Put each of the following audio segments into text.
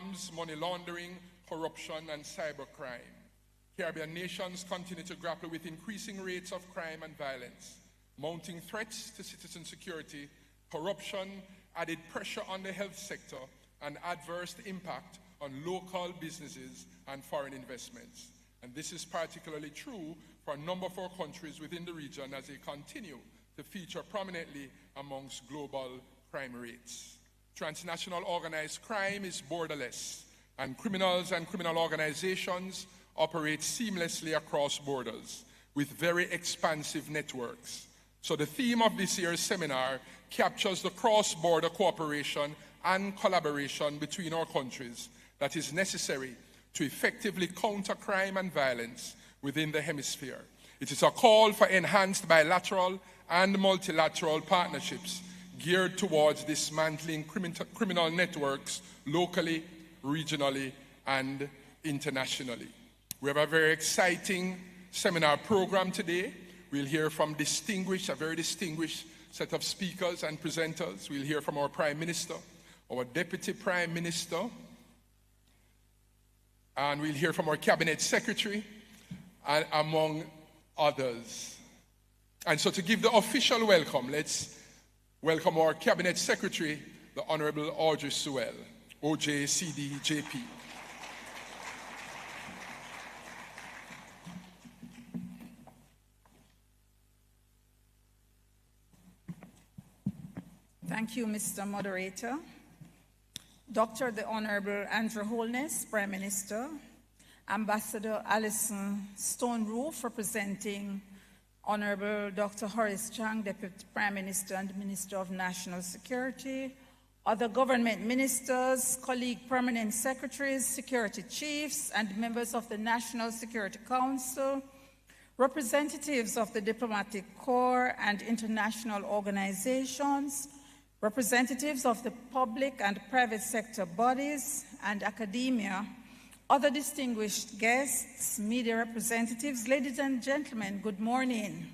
arms, money laundering, corruption, and cybercrime. Caribbean nations continue to grapple with increasing rates of crime and violence, mounting threats to citizen security, corruption, added pressure on the health sector, and adverse impact on local businesses and foreign investments. And this is particularly true for a number of our countries within the region as they continue to feature prominently amongst global crime rates. Transnational organized crime is borderless, and criminals and criminal organizations operate seamlessly across borders with very expansive networks. So the theme of this year's seminar captures the cross-border cooperation and collaboration between our countries that is necessary to effectively counter crime and violence within the hemisphere. It is a call for enhanced bilateral and multilateral partnerships geared towards dismantling criminal networks locally, regionally, and internationally. We have a very exciting seminar program today. We'll hear from a very distinguished set of speakers and presenters. We'll hear from our Prime Minister, our Deputy Prime Minister, and we'll hear from our Cabinet Secretary, and among others. And so to give the official welcome, let's welcome our Cabinet Secretary, the Honorable Audrey Sewell, OJCD JP. Thank you, Mr. Moderator. Dr. the Honorable Andrew Holness, Prime Minister, Ambassador Alison Stoneroof, representing Honorable Dr. Horace Chang, Deputy Prime Minister and Minister of National Security, other government ministers, colleague permanent secretaries, security chiefs, and members of the National Security Council, representatives of the Diplomatic Corps and international organizations, representatives of the public and private sector bodies and academia, other distinguished guests, media representatives, ladies and gentlemen, good morning.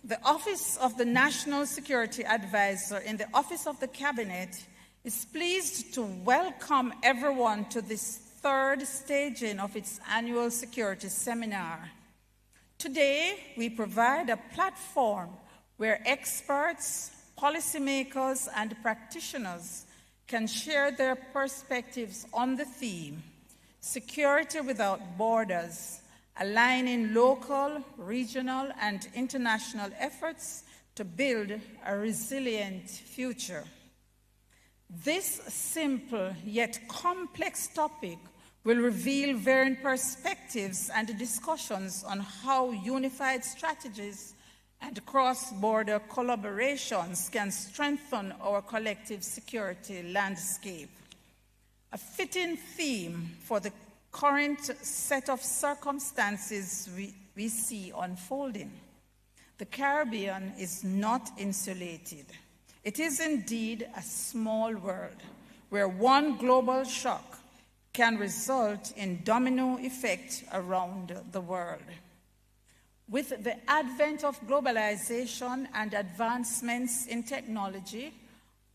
The Office of the National Security Advisor in the Office of the Cabinet is pleased to welcome everyone to this third staging of its annual security seminar. Today, we provide a platform where experts, policymakers, and practitioners can share their perspectives on the theme, Security Without Borders, aligning local, regional, and international efforts to build a resilient future. This simple yet complex topic will reveal varying perspectives and discussions on how unified strategies and cross-border collaborations can strengthen our collective security landscape. A fitting theme for the current set of circumstances we see unfolding. The Caribbean is not insulated. It is indeed a small world where one global shock can result in domino effect around the world. With the advent of globalization and advancements in technology,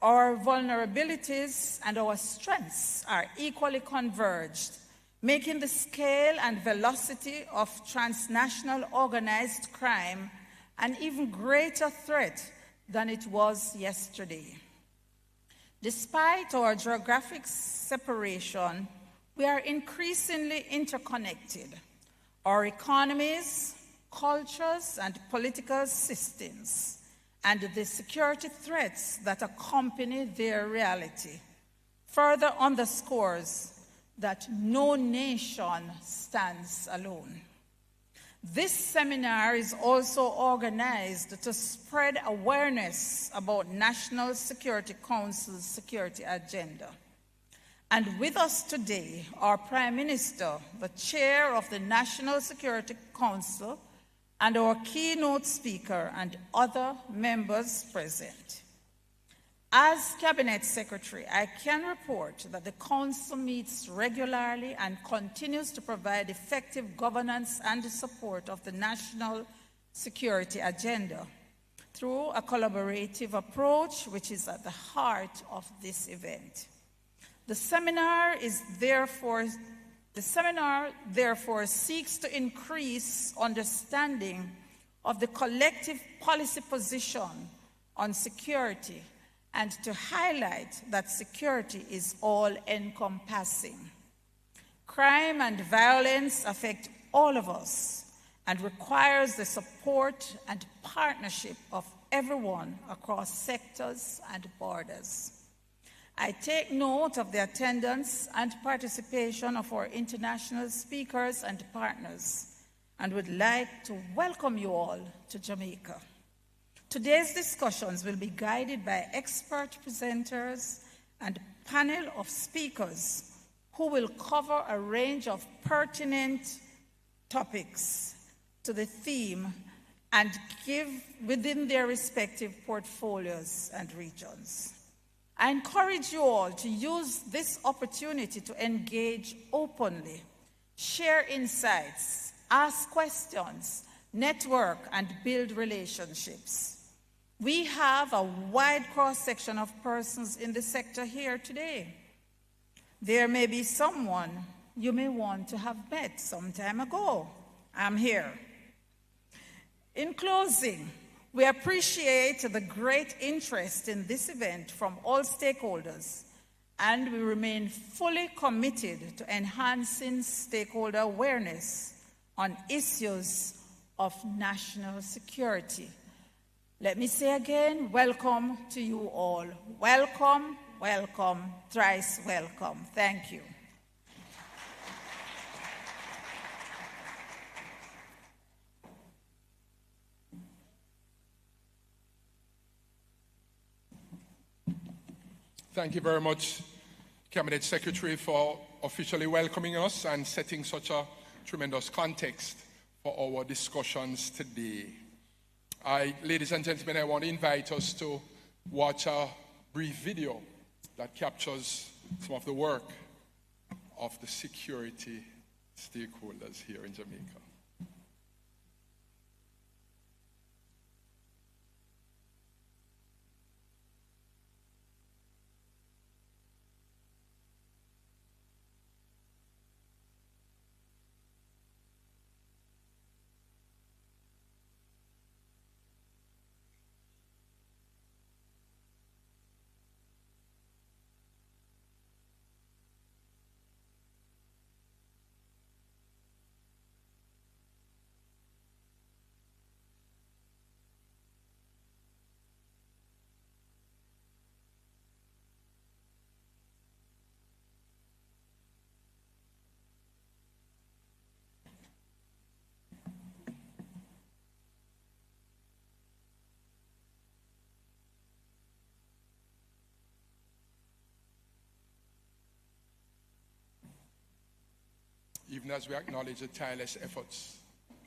our vulnerabilities and our strengths are equally converged, making the scale and velocity of transnational organized crime an even greater threat than it was yesterday. Despite our geographic separation, we are increasingly interconnected. Our economies, cultures, and political systems, and the security threats that accompany their reality, further underscores that no nation stands alone. This seminar is also organized to spread awareness about National Security Council's security agenda. And with us today, our Prime Minister, the Chair of the National Security Council, and our keynote speaker and other members present. As Cabinet Secretary, I can report that the Council meets regularly and continues to provide effective governance and support of the national security agenda through a collaborative approach which is at the heart of this event. The seminar therefore seeks to increase understanding of the collective policy position on security and to highlight that security is all-encompassing. Crime and violence affect all of us and requires the support and partnership of everyone across sectors and borders. I take note of the attendance and participation of our international speakers and partners and would like to welcome you all to Jamaica. Today's discussions will be guided by expert presenters and a panel of speakers who will cover a range of pertinent topics to the theme and give within their respective portfolios and regions. I encourage you all to use this opportunity to engage openly, share insights, ask questions, network, and build relationships. We have a wide cross-section of persons in the sector here today. There may be someone you may want to have met some time ago. I'm here. In closing, we appreciate the great interest in this event from all stakeholders, and we remain fully committed to enhancing stakeholder awareness on issues of national security. Let me say again, welcome to you all. Welcome, welcome, thrice welcome. Thank you. Thank you very much, Cabinet Secretary, for officially welcoming us and setting such a tremendous context for our discussions today. Ladies and gentlemen, I want to invite us to watch a brief video that captures some of the work of the security stakeholders here in Jamaica. Even as we acknowledge the tireless efforts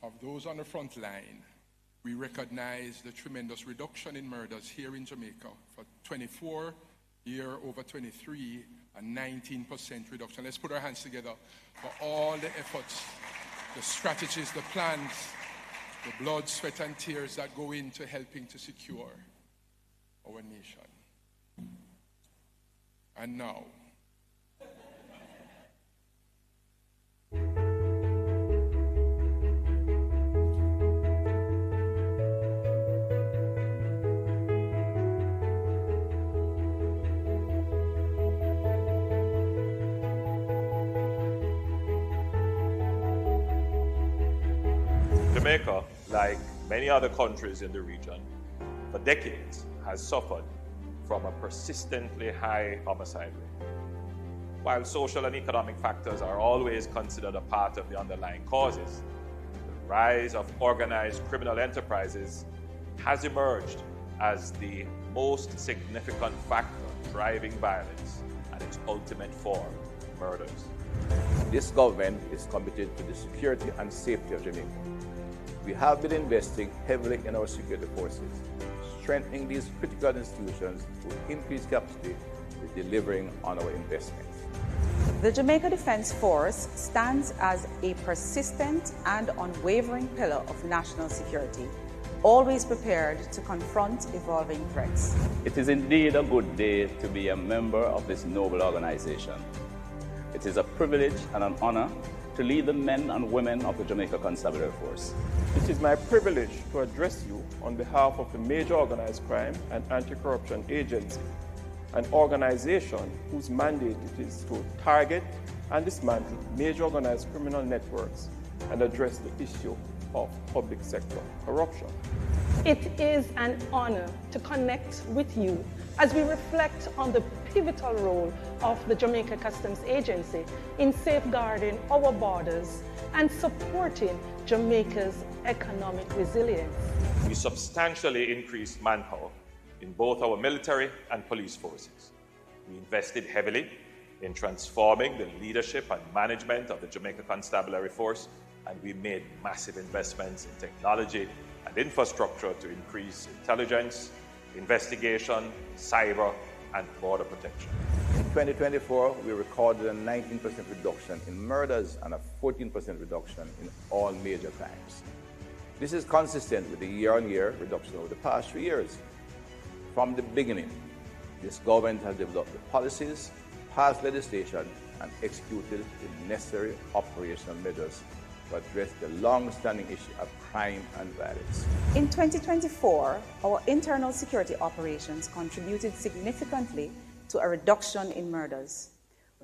of those on the front line, we recognize the tremendous reduction in murders here in Jamaica for 24 year over 23, a 19% reduction. Let's put our hands together for all the efforts, the strategies, the plans, the blood, sweat, and tears that go into helping to secure our nation. And now, Jamaica, like many other countries in the region, for decades has suffered from a persistently high homicide rate. While social and economic factors are always considered a part of the underlying causes, the rise of organized criminal enterprises has emerged as the most significant factor driving violence and its ultimate form, murders. This government is committed to the security and safety of Jamaica. We have been investing heavily in our security forces, strengthening these critical institutions to increase capacity with delivering on our investments. The Jamaica Defence Force stands as a persistent and unwavering pillar of national security, always prepared to confront evolving threats. It is indeed a good day to be a member of this noble organization. It is a privilege and an honor to lead the men and women of the Jamaica Constabulary Force. It is my privilege to address you on behalf of the Major Organized Crime and Anti-Corruption Agency, an organization whose mandate it is to target and dismantle major organized criminal networks and address the issue of public sector corruption. It is an honor to connect with you as we reflect on the pivotal role of the Jamaica Customs Agency in safeguarding our borders and supporting Jamaica's economic resilience. We substantially increased manpower in both our military and police forces. We invested heavily in transforming the leadership and management of the Jamaica Constabulary Force, and we made massive investments in technology and infrastructure to increase intelligence, investigation, cyber, and border protection. In 2024, we recorded a 19% reduction in murders and a 14% reduction in all major crimes. This is consistent with the year-on-year reduction over the past 3 years. From the beginning, this government has developed the policies, passed legislation, and executed the necessary operational measures to address the long-standing issue of crime and violence. In 2024, our internal security operations contributed significantly to a reduction in murders.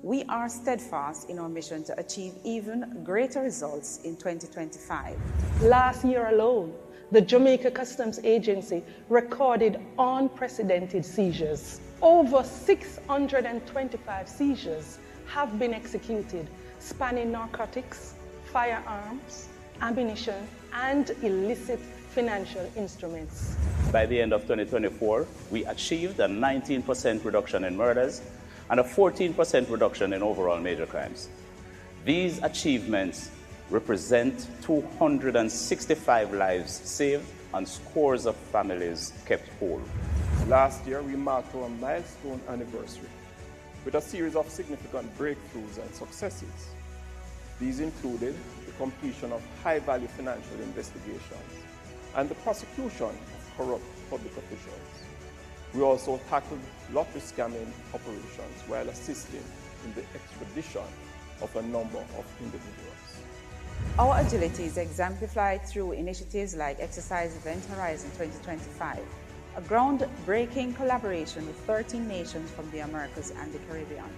We are steadfast in our mission to achieve even greater results in 2025. Last year alone, the Jamaica Customs Agency recorded unprecedented seizures. Over 625 seizures have been executed, spanning narcotics, firearms, ammunition, and illicit financial instruments. By the end of 2024, we achieved a 19% reduction in murders and a 14% reduction in overall major crimes. These achievements represent 265 lives saved and scores of families kept whole. Last year, we marked our milestone anniversary with a series of significant breakthroughs and successes. These included the completion of high-value financial investigations and the prosecution of corrupt public officials. We also tackled lottery scamming operations while assisting in the extradition of a number of individuals. Our agility is exemplified through initiatives like Exercise Event Horizon 2025, a groundbreaking collaboration with 13 nations from the Americas and the Caribbean.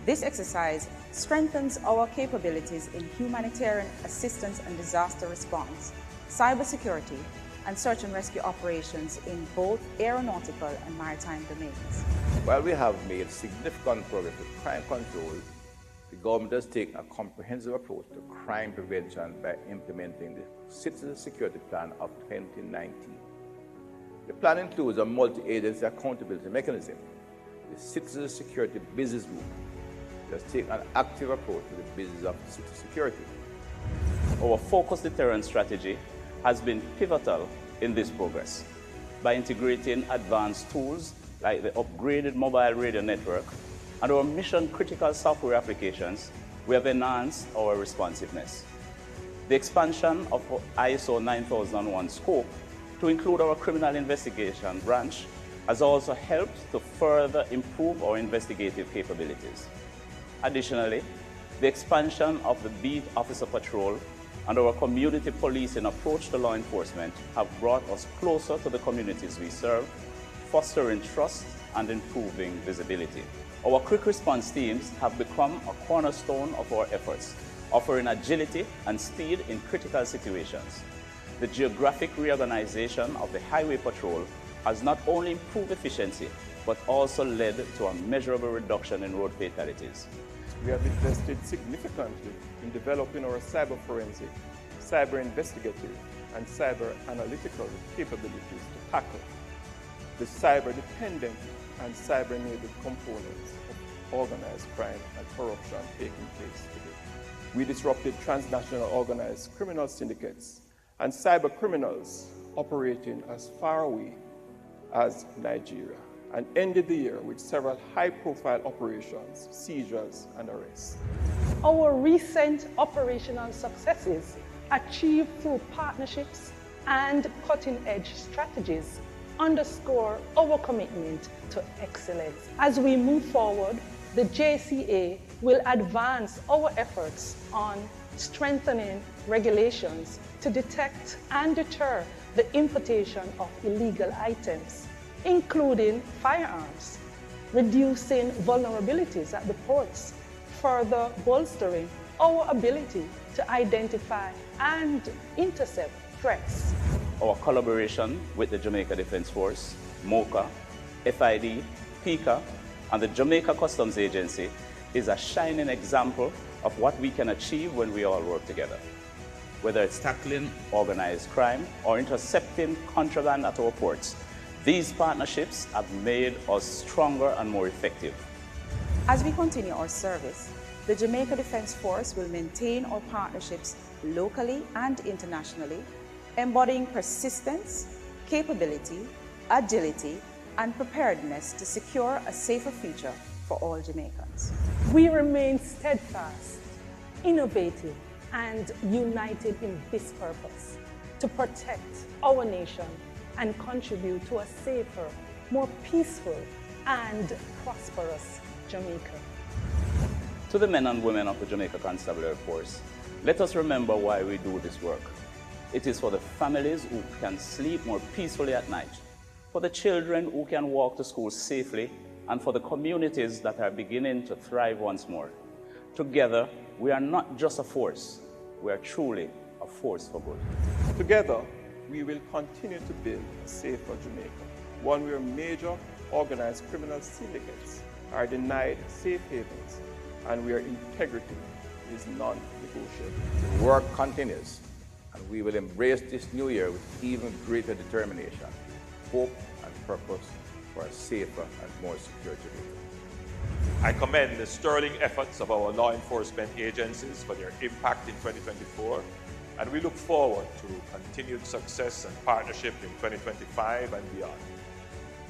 This exercise strengthens our capabilities in humanitarian assistance and disaster response, cybersecurity, and search and rescue operations in both aeronautical and maritime domains. While we have made significant progress with crime control, the government does take a comprehensive approach to crime prevention by implementing the Citizen Security Plan of 2019. The plan includes a multi-agency accountability mechanism. The Citizen Security Business Group does take an active approach to the business of city security. Our focused deterrence strategy has been pivotal in this progress. By integrating advanced tools like the upgraded mobile radio network and our mission-critical software applications, we have enhanced our responsiveness. The expansion of ISO 9001 scope to include our criminal investigation branch has also helped to further improve our investigative capabilities. Additionally, the expansion of the beat officer patrol and our community policing approach to law enforcement have brought us closer to the communities we serve, fostering trust and improving visibility. Our quick response teams have become a cornerstone of our efforts, offering agility and speed in critical situations. The geographic reorganization of the Highway Patrol has not only improved efficiency, but also led to a measurable reduction in road fatalities. We have invested significantly in developing our cyber forensic, cyber investigative, and cyber analytical capabilities to tackle the cyber-dependent and cyber-enabled components of organized crime and corruption taking place today. We disrupted transnational organized criminal syndicates and cyber criminals operating as far away as Nigeria, and ended the year with several high-profile operations, seizures, and arrests. Our recent operational successes achieved through partnerships, and cutting-edge strategies underscore our commitment to excellence. As we move forward, the JCA will advance our efforts on strengthening regulations to detect and deter the importation of illegal items, including firearms, reducing vulnerabilities at the ports, further bolstering our ability to identify and intercept threats. Our collaboration with the Jamaica Defence Force, MOCA, FID, PICA, and the Jamaica Customs Agency is a shining example of what we can achieve when we all work together. Whether it's tackling organized crime or intercepting contraband at our ports, these partnerships have made us stronger and more effective. As we continue our service, the Jamaica Defence Force will maintain our partnerships locally and internationally, embodying persistence, capability, agility, and preparedness to secure a safer future for all Jamaicans. We remain steadfast, innovative, and united in this purpose, to protect our nation and contribute to a safer, more peaceful, and prosperous Jamaica. To the men and women of the Jamaica Constabulary Force, let us remember why we do this work. It is for the families who can sleep more peacefully at night, for the children who can walk to school safely, and for the communities that are beginning to thrive once more. Together, we are not just a force, we are truly a force for good. Together, we will continue to build a safer Jamaica, one where major organized criminal syndicates are denied safe havens and where integrity is non-negotiable. The work continues, and we will embrace this new year with even greater determination, hope, and purpose for a safer and more secure Jamaica. I commend the sterling efforts of our law enforcement agencies for their impact in 2024, and we look forward to continued success and partnership in 2025 and beyond.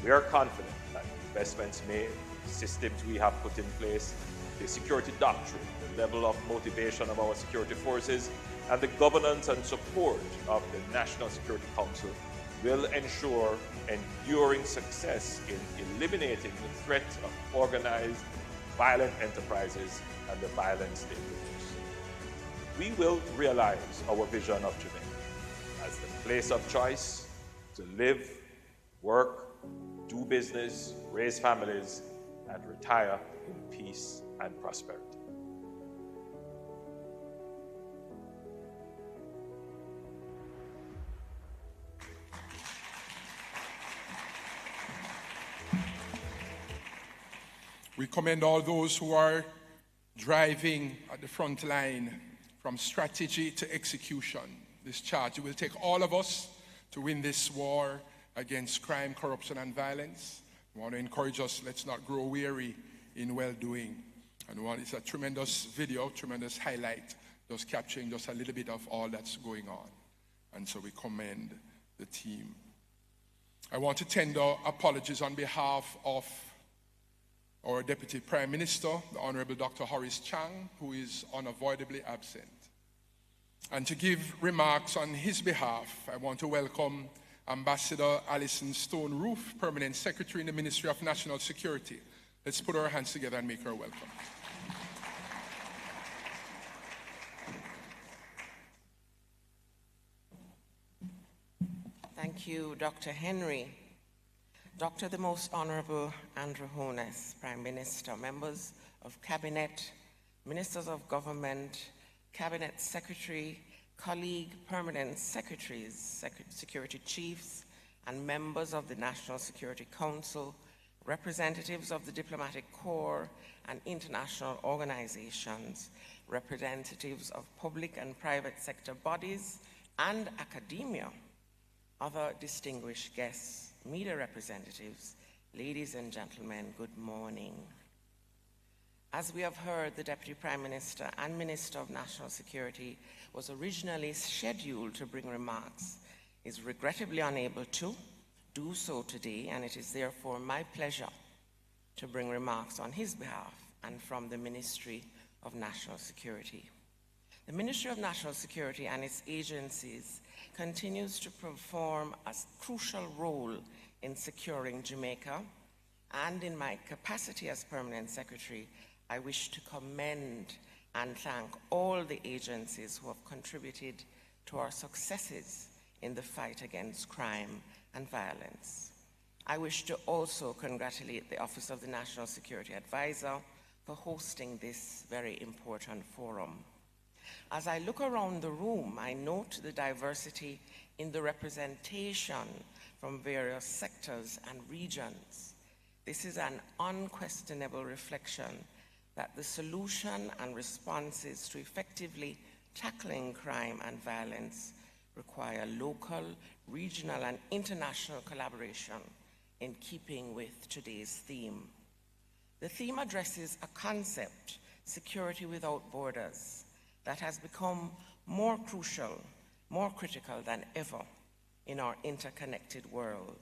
We are confident that investments made, systems we have put in place, the security doctrine, the level of motivation of our security forces, and the governance and support of the National Security Council will ensure enduring success in eliminating the threat of organized, violent enterprises and the violent stakeholders. We will realize our vision of Jamaica as the place of choice to live, work, do business, raise families, and retire in peace and prosperity. We commend all those who are driving at the front line from strategy to execution. This charge will take all of us to win this war against crime, corruption, and violence. I want to encourage us, let's not grow weary in well-doing. And it's a tremendous video, tremendous highlight, just capturing just a little bit of all that's going on. And so we commend the team. I want to tender apologies on behalf of our Deputy Prime Minister, the Honorable Dr. Horace Chang, who is unavoidably absent. And to give remarks on his behalf, I want to welcome Ambassador Alison Stone-Roof, Permanent Secretary in the Ministry of National Security. Let's put our hands together and make her welcome. Thank you, Dr. Henry. Dr. the Most Honorable Andrew Holness, Prime Minister, members of Cabinet, Ministers of Government, Cabinet Secretary, colleague Permanent Secretaries, Security Chiefs, and members of the National Security Council, representatives of the Diplomatic Corps and international organizations, representatives of public and private sector bodies and academia, other distinguished guests, media representatives, ladies and gentlemen, good morning. As we have heard, the Deputy Prime Minister and Minister of National Security was originally scheduled to bring remarks, is regrettably unable to do so today, and it is therefore my pleasure to bring remarks on his behalf and from the Ministry of National Security. The Ministry of National Security and its agencies continues to perform a crucial role in securing Jamaica, and in my capacity as Permanent Secretary, I wish to commend and thank all the agencies who have contributed to our successes in the fight against crime and violence. I wish to also congratulate the Office of the National Security Advisor for hosting this very important forum. As I look around the room, I note the diversity in the representation from various sectors and regions. This is an unquestionable reflection that the solution and responses to effectively tackling crime and violence require local, regional, and international collaboration in keeping with today's theme. The theme addresses a concept, security without borders, that has become more crucial, more critical than ever in our interconnected world.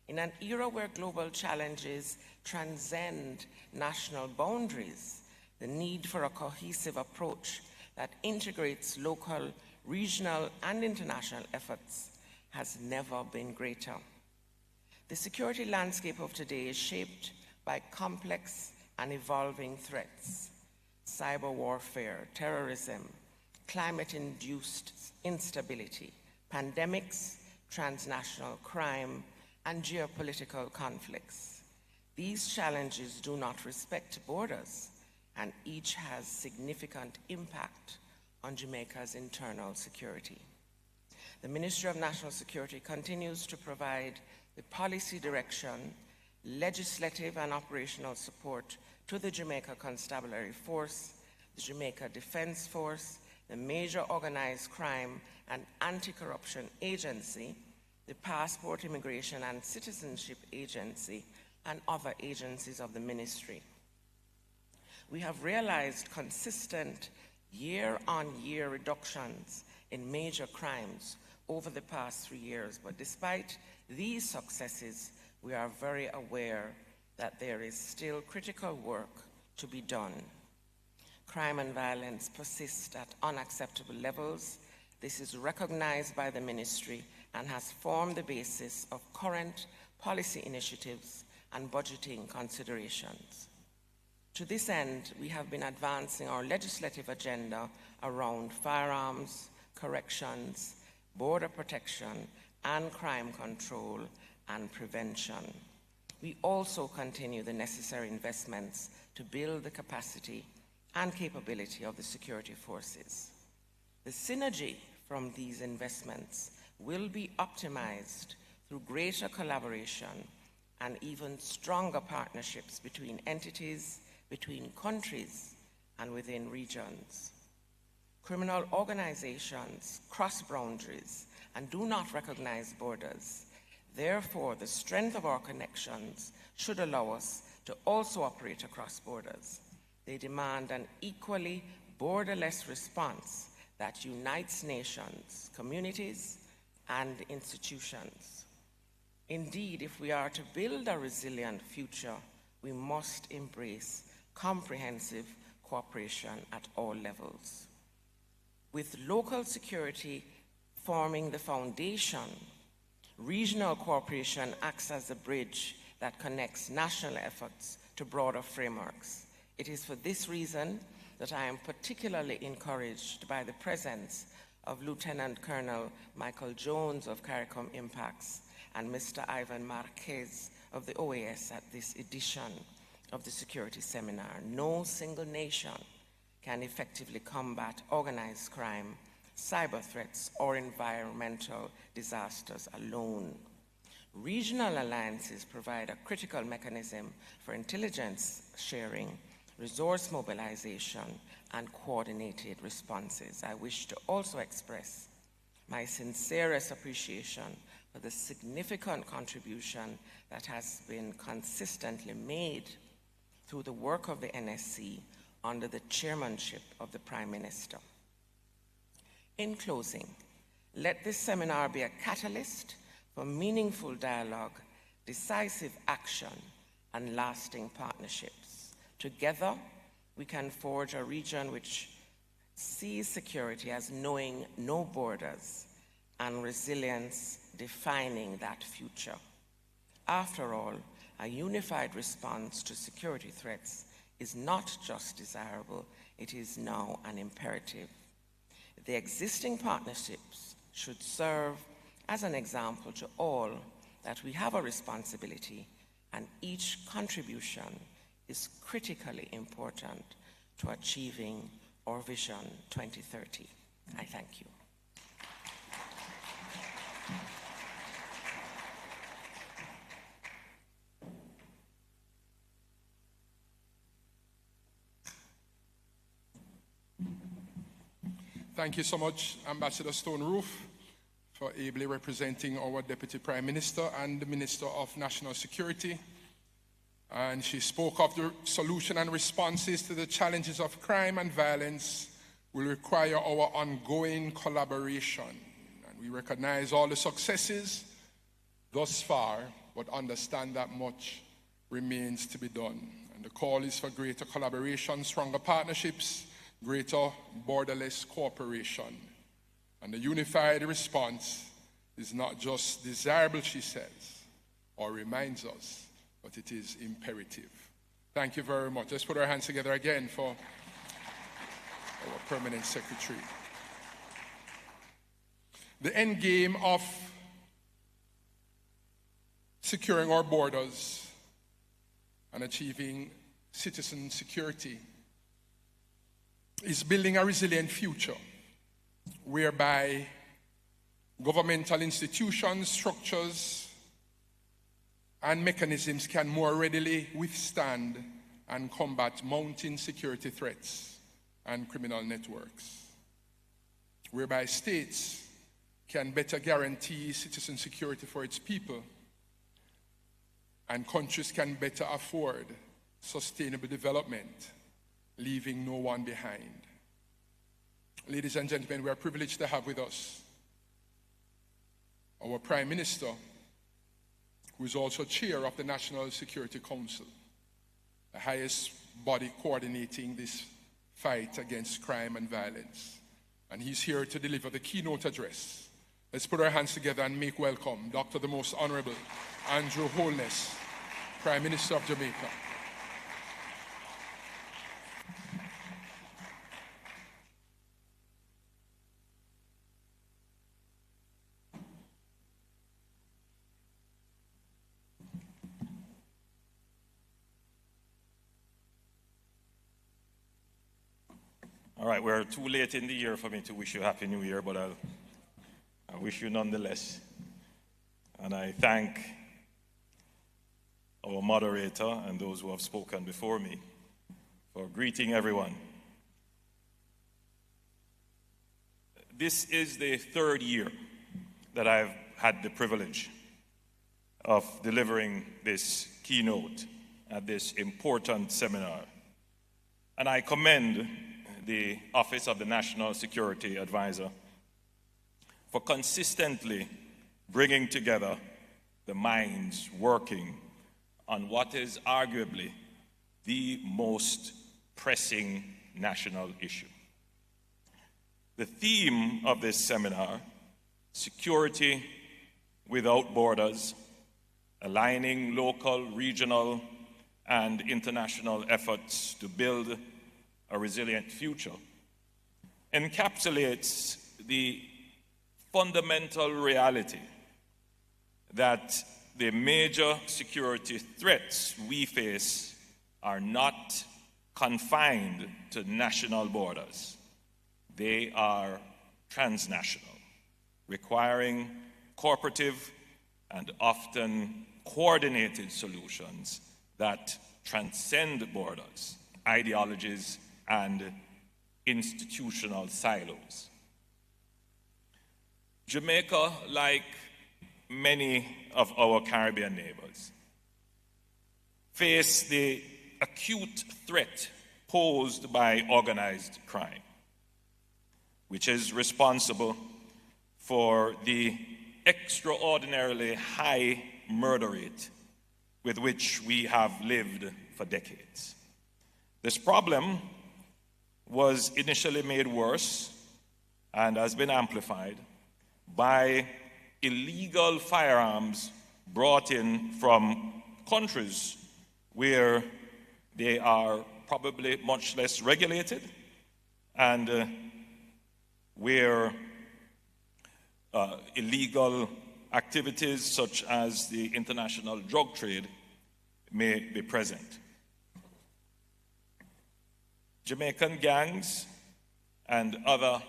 In an era where global challenges transcend national boundaries, the need for a cohesive approach that integrates local, regional, and international efforts has never been greater. The security landscape of today is shaped by complex and evolving threats: cyber warfare, terrorism, climate-induced instability, pandemics, transnational crime, and geopolitical conflicts. These challenges do not respect borders, and each has significant impact on Jamaica's internal security. The Ministry of National Security continues to provide the policy direction, legislative and operational support to the Jamaica Constabulary Force, the Jamaica Defense Force, the Major Organized Crime and Anti-Corruption Agency, the Passport, Immigration and Citizenship Agency, and other agencies of the ministry. We have realized consistent year-on-year reductions in major crimes over the past 3 years, but despite these successes, we are very aware that there is still critical work to be done. Crime and violence persist at unacceptable levels. This is recognized by the ministry and has formed the basis of current policy initiatives and budgeting considerations. To this end, we have been advancing our legislative agenda around firearms, corrections, border protection, and crime control and prevention. We also continue the necessary investments to build the capacity and capability of the security forces. The synergy from these investments will be optimized through greater collaboration and even stronger partnerships between entities, between countries, and within regions. Criminal organizations cross boundaries and do not recognize borders. Therefore, the strength of our connections should allow us to also operate across borders. They demand an equally borderless response that unites nations, communities, and institutions. Indeed, if we are to build a resilient future, we must embrace comprehensive cooperation at all levels. With local security forming the foundation, regional cooperation acts as a bridge that connects national efforts to broader frameworks. It is for this reason that I am particularly encouraged by the presence of Lieutenant Colonel Michael Jones of CARICOM Impacts and Mr. Ivan Marquez of the OAS at this edition of the security seminar. No single nation can effectively combat organized crime, cyber threats, or environmental disasters alone. Regional alliances provide a critical mechanism for intelligence sharing, resource mobilization, and coordinated responses. I wish to also express my sincerest appreciation for the significant contribution that has been consistently made through the work of the NSC under the chairmanship of the Prime Minister. In closing, let this seminar be a catalyst for meaningful dialogue, decisive action, and lasting partnerships. Together, we can forge a region which sees security as knowing no borders and resilience defining that future. After all, a unified response to security threats is not just desirable, it is now an imperative. The existing partnerships should serve as an example to all that we have a responsibility, and each contribution is critically important to achieving our Vision 2030. I thank you. Thank you so much, Ambassador Stone-Roof, for ably representing our Deputy Prime Minister and the Minister of National Security. And she spoke of the solution and responses to the challenges of crime and violence will require our ongoing collaboration. And we recognize all the successes thus far, but understand that much remains to be done. And the call is for greater collaboration, stronger partnerships, greater borderless cooperation. And the unified response is not just desirable, she says, or reminds us, but it is imperative. Thank you very much. Let's put our hands together again for our Permanent Secretary. The end game of securing our borders and achieving citizen security is building a resilient future whereby governmental institutions, structures, and mechanisms can more readily withstand and combat mounting security threats and criminal networks, whereby states can better guarantee citizen security for its people, and countries can better afford sustainable development, leaving no one behind. Ladies and gentlemen, we are privileged to have with us our Prime Minister, who is also chair of the National Security Council, the highest body coordinating this fight against crime and violence. And he's here to deliver the keynote address. Let's put our hands together and make welcome Dr. the Most Honorable Andrew Holness, Prime Minister of Jamaica. All right, we're too late in the year for me to wish you Happy New Year, but I wish you nonetheless. And I thank our moderator and those who have spoken before me for greeting everyone. This is the third year that I've had the privilege of delivering this keynote at this important seminar. And I commend the Office of the National Security Advisor for consistently bringing together the minds working on what is arguably the most pressing national issue. The theme of this seminar, Security Without Borders, aligning local, regional, and international efforts to build a resilient future, encapsulates the fundamental reality that the major security threats we face are not confined to national borders. They are transnational, requiring cooperative and often coordinated solutions that transcend borders, ideologies, and institutional silos. Jamaica, like many of our Caribbean neighbors, face the acute threat posed by organized crime, which is responsible for the extraordinarily high murder rate with which we have lived for decades. This problem was initially made worse and has been amplified by illegal firearms brought in from countries where they are probably much less regulated and where illegal activities such as the international drug trade may be present. Jamaican gangs and other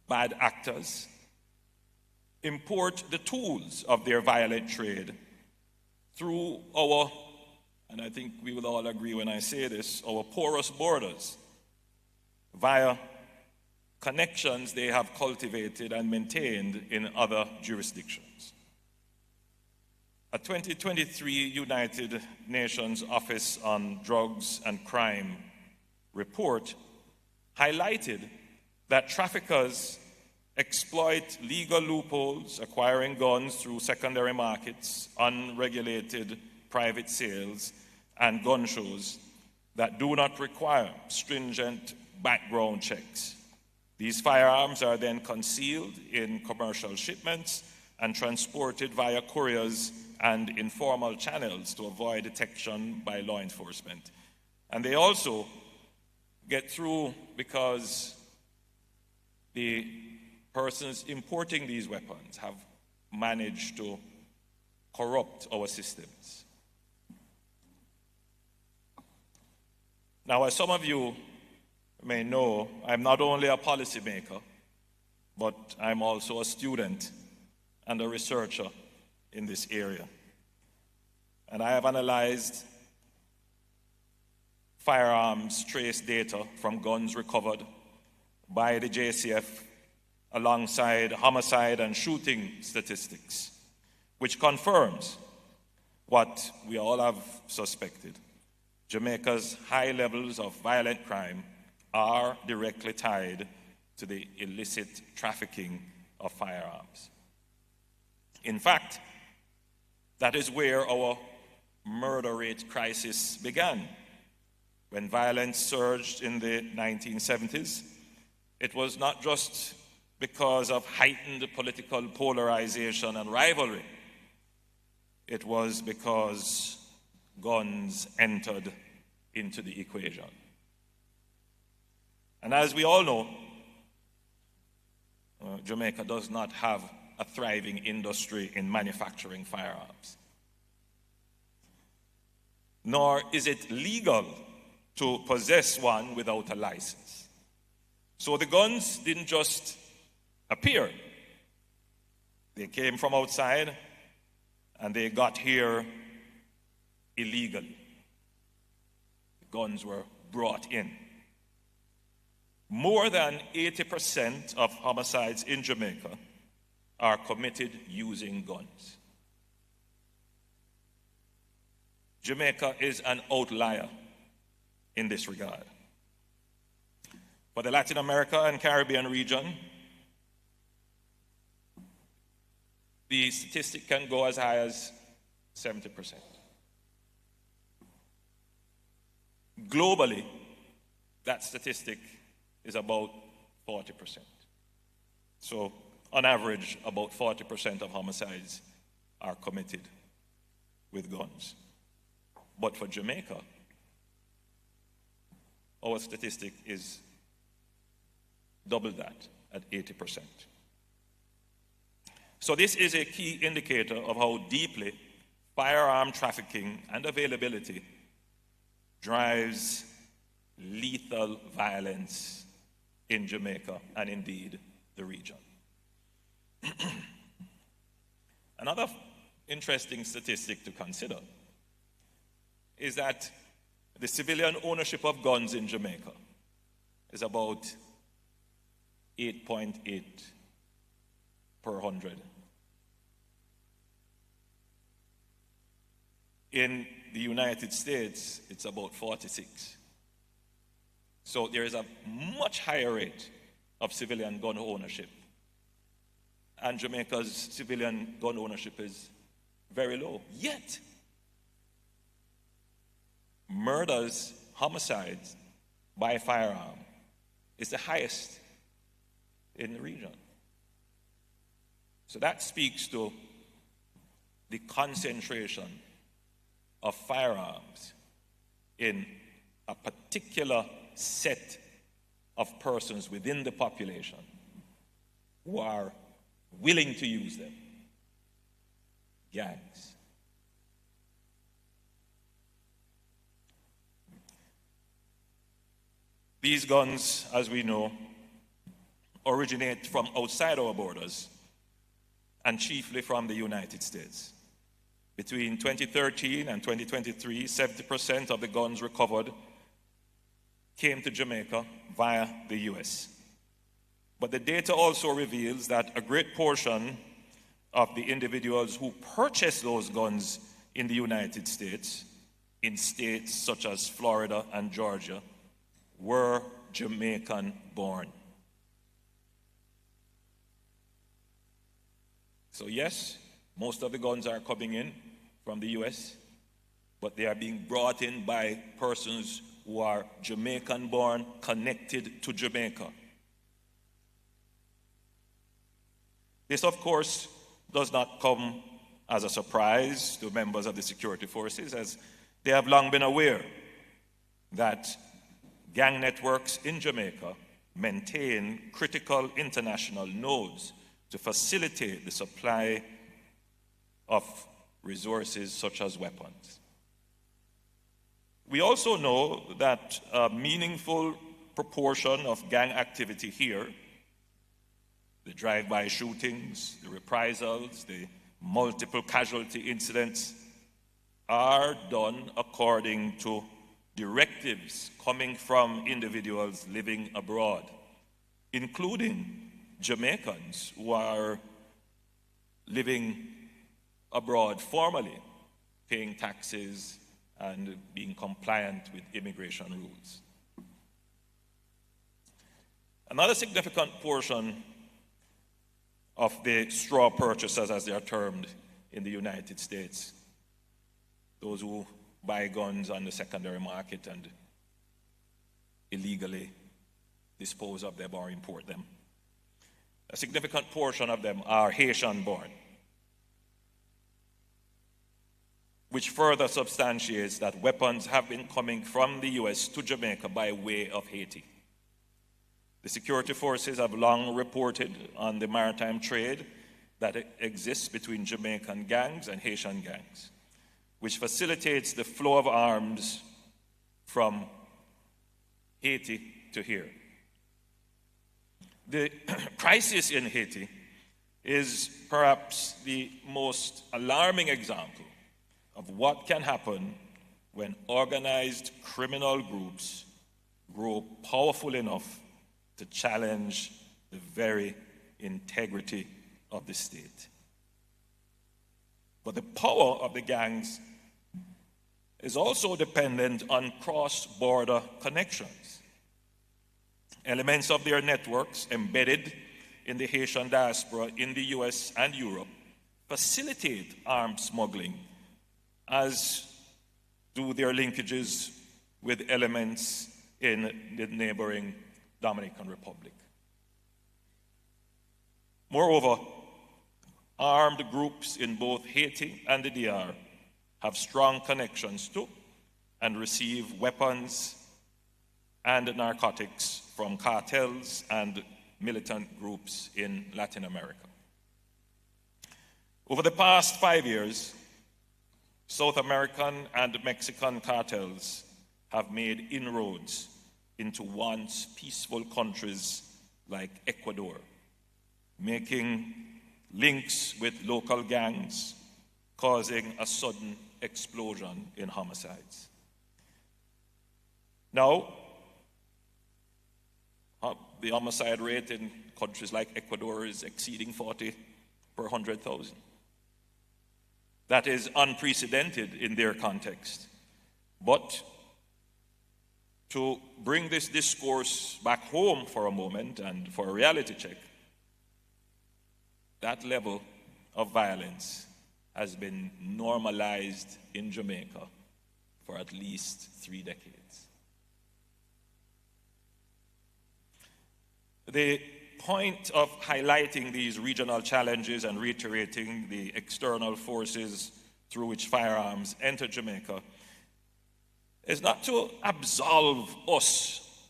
bad actors import the tools of their violent trade through our, and I think we will all agree when I say this, our porous borders via connections they have cultivated and maintained in other jurisdictions. A 2023 United Nations Office on Drugs and Crime report highlighted that traffickers exploit legal loopholes, acquiring guns through secondary markets, unregulated private sales, and gun shows that do not require stringent background checks. These firearms are then concealed in commercial shipments and transported via couriers and informal channels to avoid detection by law enforcement. And they also get through because the persons importing these weapons have managed to corrupt our systems. Now, as some of you may know, I'm not only a policymaker, but I'm also a student and a researcher in this area. And I have analyzed firearms trace data from guns recovered by the JCF alongside homicide and shooting statistics, which confirms what we all have suspected. Jamaica's high levels of violent crime are directly tied to the illicit trafficking of firearms. In fact, that is where our murder rate crisis began. When violence surged in the 1970s, it was not just because of heightened political polarization and rivalry. It was because guns entered into the equation. And as we all know, Jamaica does not have a thriving industry in manufacturing firearms. Nor is it legal to possess one without a license. So the guns didn't just appear. They came from outside and they got here illegally. The guns were brought in. More than 80% of homicides in Jamaica are committed using guns. Jamaica is an outlier in this regard. For the Latin America and Caribbean region, the statistic can go as high as 70%. Globally, that statistic is about 40%. So, on average, about 40% of homicides are committed with guns. But for Jamaica, our statistic is double that at 80%. So this is a key indicator of how deeply firearm trafficking and availability drives lethal violence in Jamaica and indeed the region. Another interesting statistic to consider is that the civilian ownership of guns in Jamaica is about 8.8 per 100. In the United States, it's about 46. So there is a much higher rate of civilian gun ownership. And Jamaica's civilian gun ownership is very low. Yet, murders, homicides by firearm is the highest in the region. So that speaks to the concentration of firearms in a particular set of persons within the population who are willing to use them. Gangs. These guns, as we know, originate from outside our borders and chiefly from the United States. Between 2013 and 2023, 70% of the guns recovered came to Jamaica via the US. But the data also reveals that a great portion of the individuals who purchased those guns in the United States, in states such as Florida and Georgia, were Jamaican born. So yes, most of the guns are coming in from the US, but they are being brought in by persons who are Jamaican born, connected to Jamaica. This, of course, does not come as a surprise to members of the security forces, as they have long been aware that gang networks in Jamaica maintain critical international nodes to facilitate the supply of resources such as weapons. We also know that a meaningful proportion of gang activity here, the drive-by shootings, the reprisals, the multiple casualty incidents, are done according to directives coming from individuals living abroad, including Jamaicans who are living abroad formally, paying taxes and being compliant with immigration rules. Another significant portion of the straw purchasers, as they are termed in the United States, those who buy guns on the secondary market and illegally dispose of them or import them, a significant portion of them are Haitian-born, which further substantiates that weapons have been coming from the US to Jamaica by way of Haiti. The security forces have long reported on the maritime trade that exists between Jamaican gangs and Haitian gangs, which facilitates the flow of arms from Haiti to here. The crisis in Haiti is perhaps the most alarming example of what can happen when organized criminal groups grow powerful enough to challenge the very integrity of the state. But the power of the gangs is also dependent on cross-border connections. Elements of their networks embedded in the Haitian diaspora in the US and Europe facilitate arms smuggling, as do their linkages with elements in the neighboring Dominican Republic. Moreover, armed groups in both Haiti and the DR have strong connections to and receive weapons and narcotics from cartels and militant groups in Latin America. Over the past 5 years, South American and Mexican cartels have made inroads into once peaceful countries like Ecuador, making links with local gangs, causing a sudden explosion in homicides. Now, the homicide rate in countries like Ecuador is exceeding 40 per 100,000. That is unprecedented in their context. But to bring this discourse back home for a moment and for a reality check, that level of violence has been normalized in Jamaica for at least 3 decades. The point of highlighting these regional challenges and reiterating the external forces through which firearms enter Jamaica is not to absolve us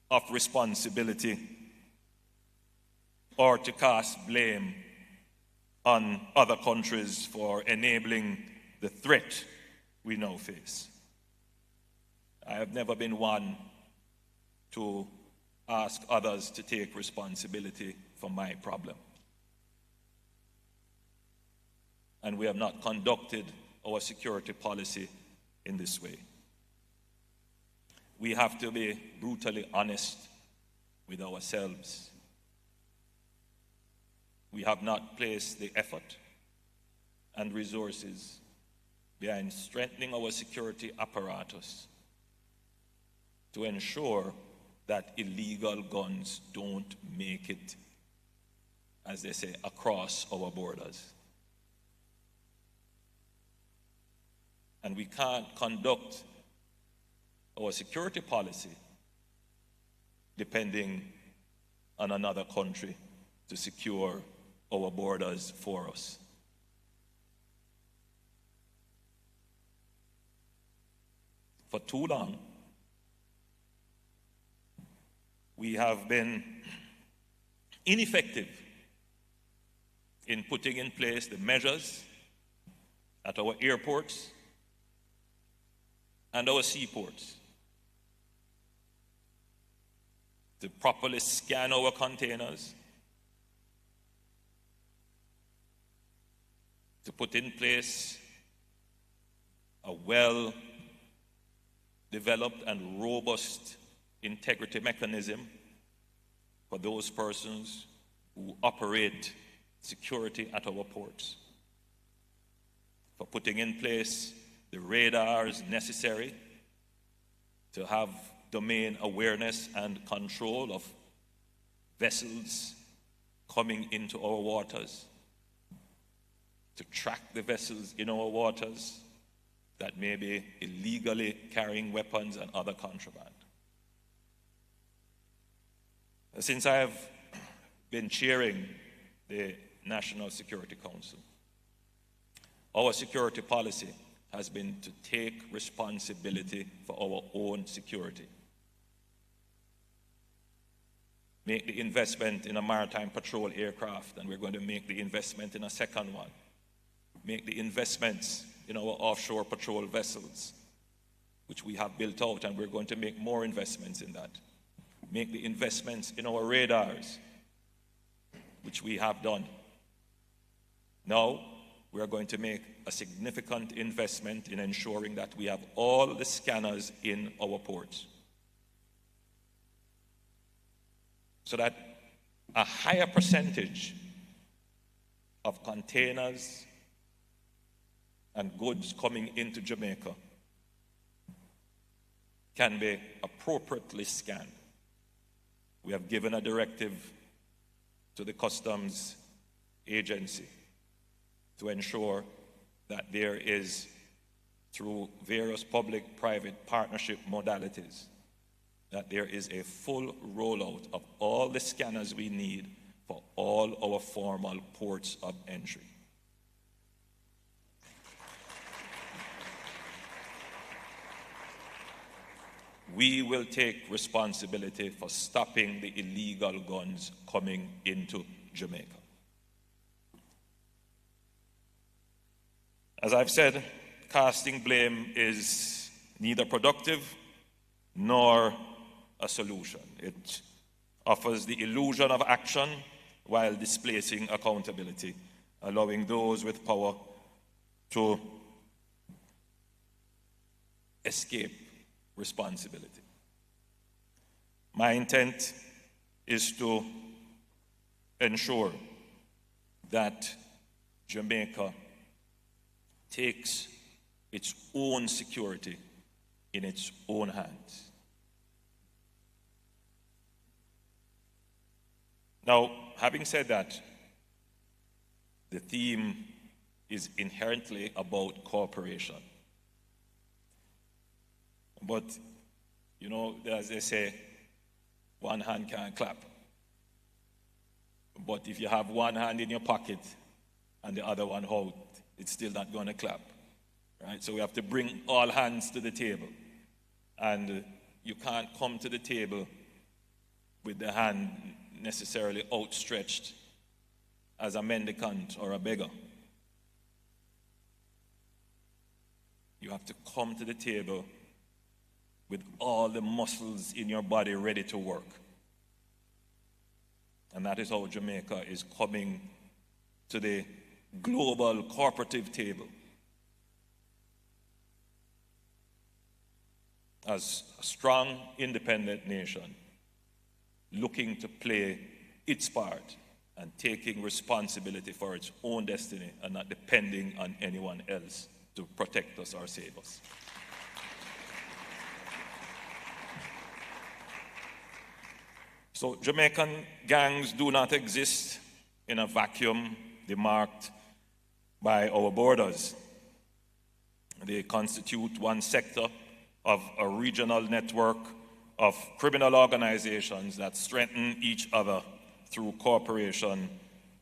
of responsibility or to cast blame on other countries for enabling the threat we now face. I have never been one to ask others to take responsibility for my problem. And we have not conducted our security policy in this way. We have to be brutally honest with ourselves. We have not placed the effort and resources behind strengthening our security apparatus to ensure that illegal guns don't make it, as they say, across our borders. And we can't conduct our security policy depending on another country to secure our borders for us. For too long, we have been ineffective in putting in place the measures at our airports and our seaports to properly scan our containers, to put in place a well-developed and robust integrity mechanism for those persons who operate security at our ports, for putting in place the radars necessary to have domain awareness and control of vessels coming into our waters, to track the vessels in our waters that may be illegally carrying weapons and other contraband. Since I have been chairing the National Security Council, our security policy has been to take responsibility for our own security. Make the investment in a maritime patrol aircraft, and we're going to make the investment in a second one. Make the investments in our offshore patrol vessels, which we have built out, and we're going to make more investments in that. Make the investments in our radars, which we have done. Now, we are going to make a significant investment in ensuring that we have all the scanners in our ports, so that a higher percentage of containers and goods coming into Jamaica can be appropriately scanned. We have given a directive to the Customs Agency to ensure that there is, through various public-private partnership modalities, that there is a full rollout of all the scanners we need for all our formal ports of entry. We will take responsibility for stopping the illegal guns coming into Jamaica. As I've said, casting blame is neither productive nor a solution. It offers the illusion of action while displacing accountability, allowing those with power to escape responsibility. My intent is to ensure that Jamaica takes its own security in its own hands. Now, having said that, the theme is inherently about cooperation. But, you know, as they say, one hand can't clap. But if you have one hand in your pocket and the other one out, it's still not going to clap. Right? So we have to bring all hands to the table. And you can't come to the table with the hand necessarily outstretched as a mendicant or a beggar. You have to come to the table with all the muscles in your body ready to work. And that is how Jamaica is coming to the global corporative table as a strong, independent nation looking to play its part and taking responsibility for its own destiny and not depending on anyone else to protect us or save us. So Jamaican gangs do not exist in a vacuum demarked by our borders. They constitute one sector of a regional network of criminal organizations that strengthen each other through cooperation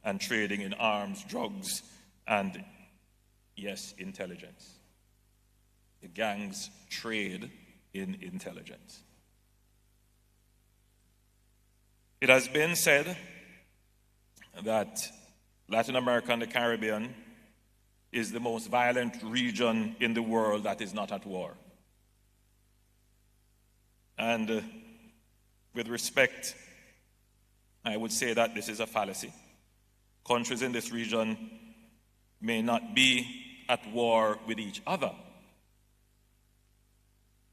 and trading in arms, drugs, and, yes, intelligence. The gangs trade in intelligence. It has been said that Latin America and the Caribbean is the most violent region in the world that is not at war. And with respect, I would say that this is a fallacy. Countries in this region may not be at war with each other,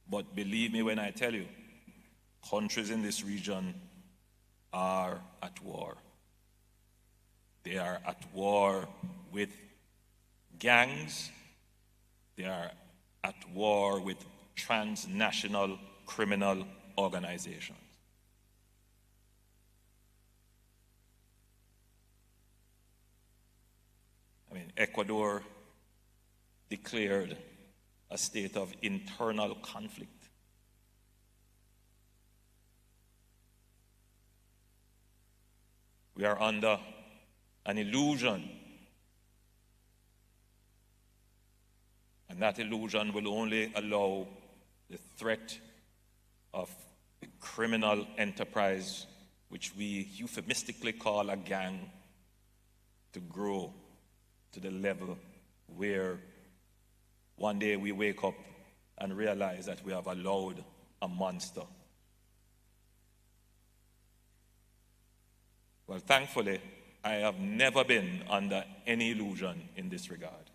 but believe me when I tell you, countries in this region are at war. They are at war with gangs. They are at war with transnational criminal organizations. I mean, Ecuador declared a state of internal conflict. We are under an illusion, and that illusion will only allow the threat of a criminal enterprise, which we euphemistically call a gang, to grow to the level where one day we wake up and realize that we have allowed a monster. Well, thankfully, I have never been under any illusion in this regard.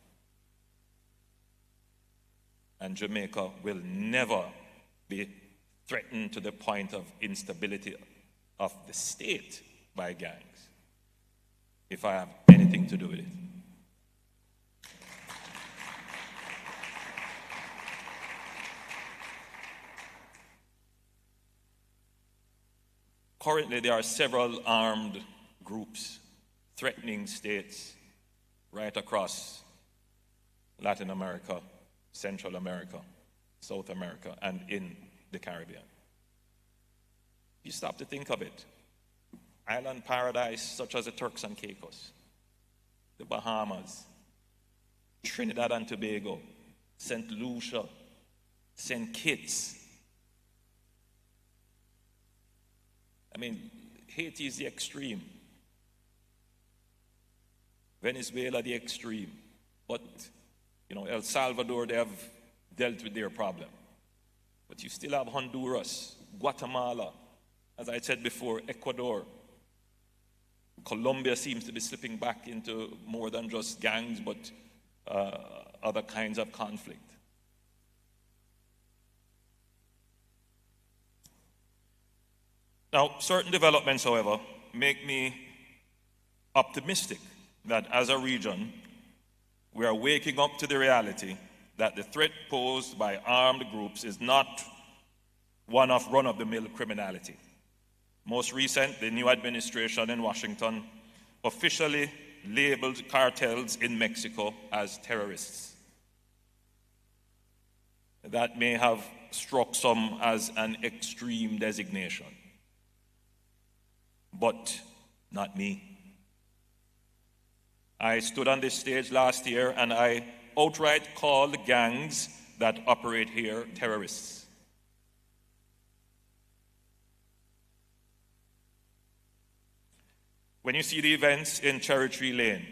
And Jamaica will never be threatened to the point of instability of the state by gangs, if I have anything to do with it. Currently, there are several armed groups threatening states right across Latin America, Central America, South America, and in the Caribbean. You stop to think of it. Island paradise such as the Turks and Caicos, the Bahamas, Trinidad and Tobago, St. Lucia, St. Kitts. I mean, Haiti is the extreme. Venezuela, the extreme. But, El Salvador, they have dealt with their problem. But you still have Honduras, Guatemala, as I said before, Ecuador. Colombia seems to be slipping back into more than just gangs, but other kinds of conflict. Now, certain developments, however, make me optimistic that as a region, we are waking up to the reality that the threat posed by armed groups is not one of run-of-the-mill criminality. Most recent, the new administration in Washington officially labeled cartels in Mexico as terrorists. That may have struck some as an extreme designation, but not me. I stood on this stage last year and I outright called gangs that operate here terrorists. When you see the events in Cherry Tree Lane,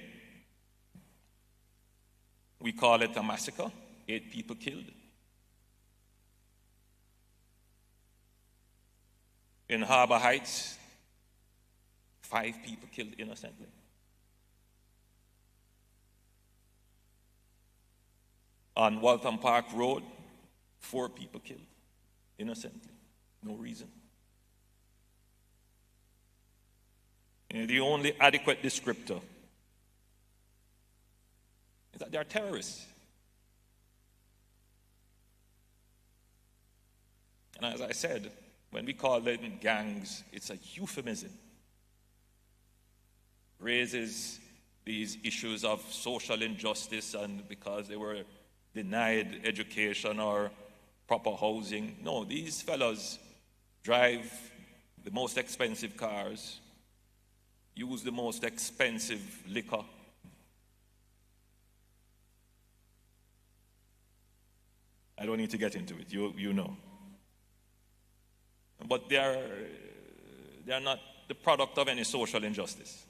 we call it a massacre, 8 people killed. In Harbour Heights, 5 people killed innocently. On Waltham Park Road, 4 people killed innocently, no reason. The only adequate descriptor is that they are terrorists. And as I said, when we call them gangs, it's a euphemism. Raises these issues of social injustice and because they were denied education or proper housing. No, these fellows drive the most expensive cars, use the most expensive liquor. I don't need to get into it, you know. But they are not the product of any social injustice.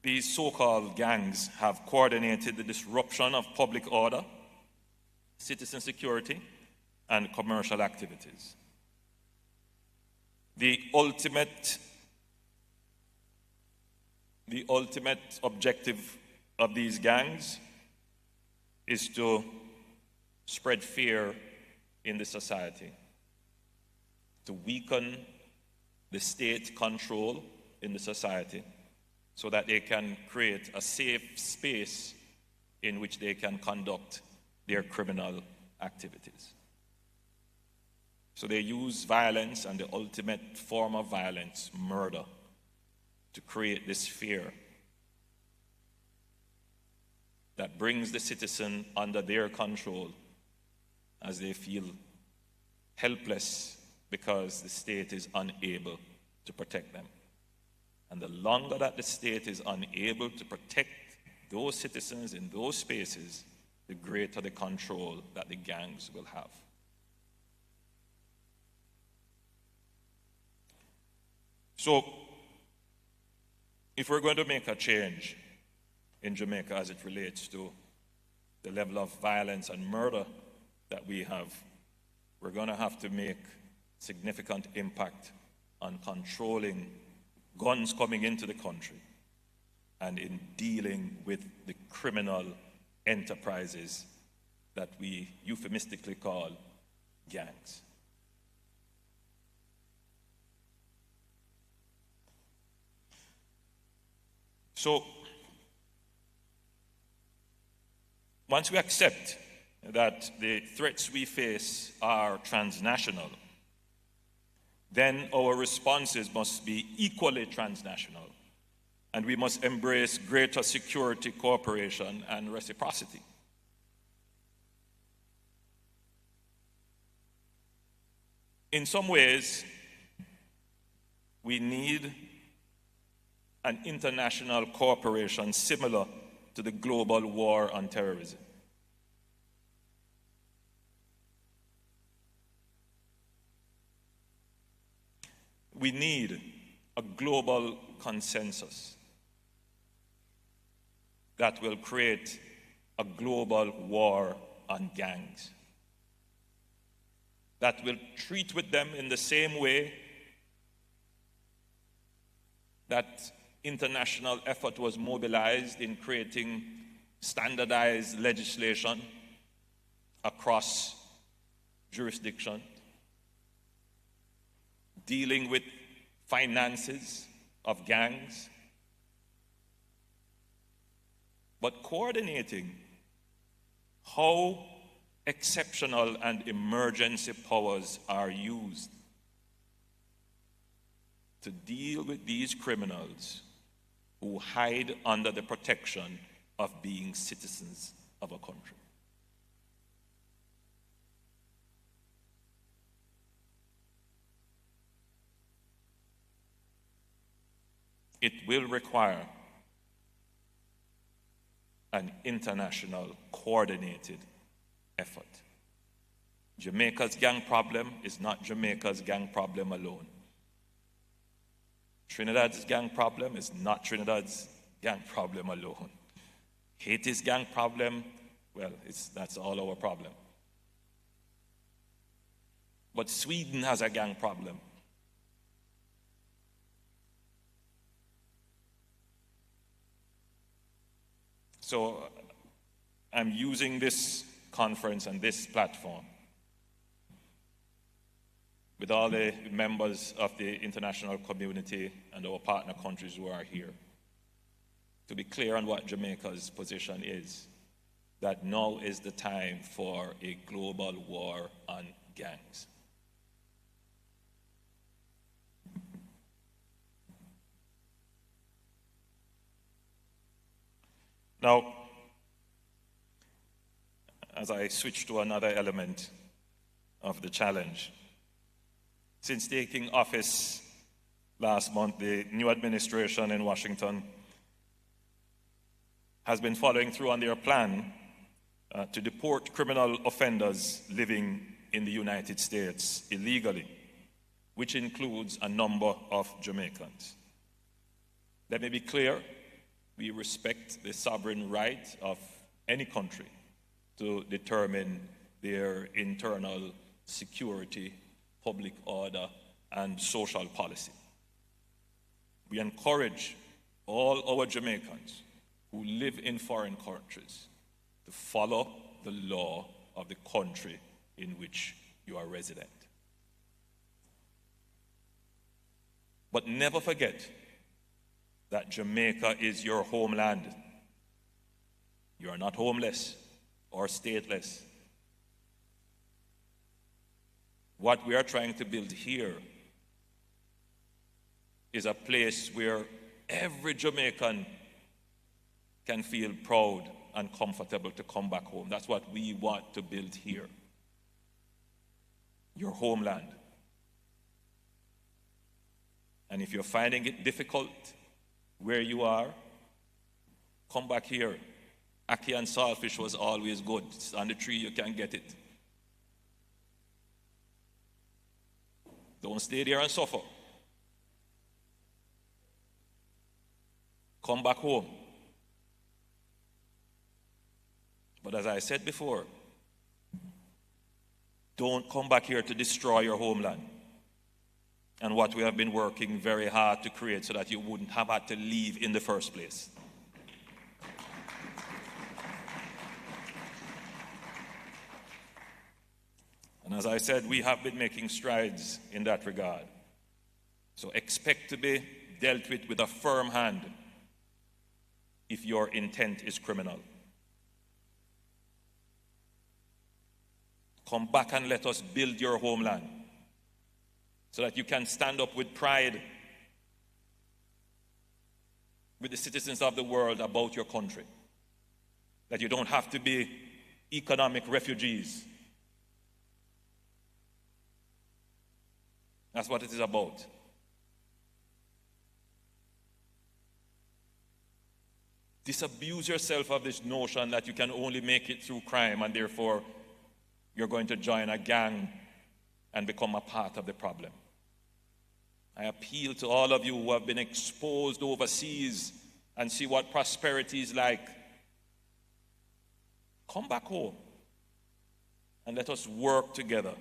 These so-called gangs have coordinated the disruption of public order, citizen security, and commercial activities. The ultimate objective of these gangs is to spread fear in the society, to weaken the state control in the society so that they can create a safe space in which they can conduct their criminal activities. So they use violence and the ultimate form of violence, murder, to create this fear that brings the citizen under their control as they feel helpless because the state is unable to protect them. And the longer that the state is unable to protect those citizens in those spaces, the greater the control that the gangs will have. So, if we're going to make a change in Jamaica as it relates to the level of violence and murder that we have, we're going to have to make significant impact on controlling guns coming into the country and in dealing with the criminal enterprises that we euphemistically call gangs. So, once we accept that the threats we face are transnational, then our responses must be equally transnational, and we must embrace greater security, cooperation, and reciprocity. In some ways, we need an international cooperation similar to the global war on terrorism. We need a global consensus that will create a global war on gangs, that will treat with them in the same way that international effort was mobilized in creating standardized legislation across jurisdiction, dealing with finances of gangs, but coordinating how exceptional and emergency powers are used to deal with these criminals who hide under the protection of being citizens of a country. it will require an international coordinated effort. Jamaica's gang problem is not Jamaica's gang problem alone. Trinidad's gang problem is not Trinidad's gang problem alone. Haiti's gang problem, well, that's all our problem. But Sweden has a gang problem. So I'm using this conference and this platform with all the members of the international community and our partner countries who are here to be clear on what Jamaica's position is, that now is the time for a global war on gangs. Now, as I switch to another element of the challenge, since taking office last month, the new administration in Washington has been following through on their plan to deport criminal offenders living in the United States illegally, which includes a number of Jamaicans. Let me be clear, we respect the sovereign right of any country to determine their internal security, public order, and social policy. We encourage all our Jamaicans who live in foreign countries to follow the law of the country in which you are resident. But never forget that Jamaica is your homeland. You are not homeless or stateless. What we are trying to build here is a place where every Jamaican can feel proud and comfortable to come back home. That's what we want to build here. Your homeland. And if you're finding it difficult where you are, come back here. Ackee and saltfish was always good. It's on the tree, you can get it. Don't stay there and suffer. Come back home. But as I said before, don't come back here to destroy your homeland and what we have been working very hard to create so that you wouldn't have had to leave in the first place. And as I said, we have been making strides in that regard. So expect to be dealt with a firm hand if your intent is criminal. Come back and let us build your homeland so that you can stand up with pride with the citizens of the world about your country. That you don't have to be economic refugees. That's what it is about. Disabuse yourself of this notion that you can only make it through crime and therefore you're going to join a gang and become a part of the problem. I appeal to all of you who have been exposed overseas and see what prosperity is like. Come back home and let us work together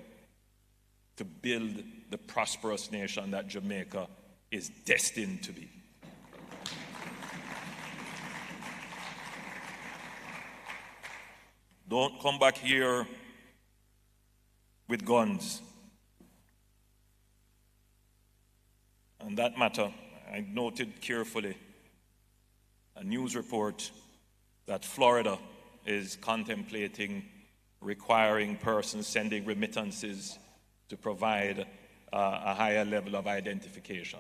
to build the prosperous nation that Jamaica is destined to be. Don't come back here with guns. On that matter, I noted carefully a news report that Florida is contemplating requiring persons sending remittances to provide a higher level of identification.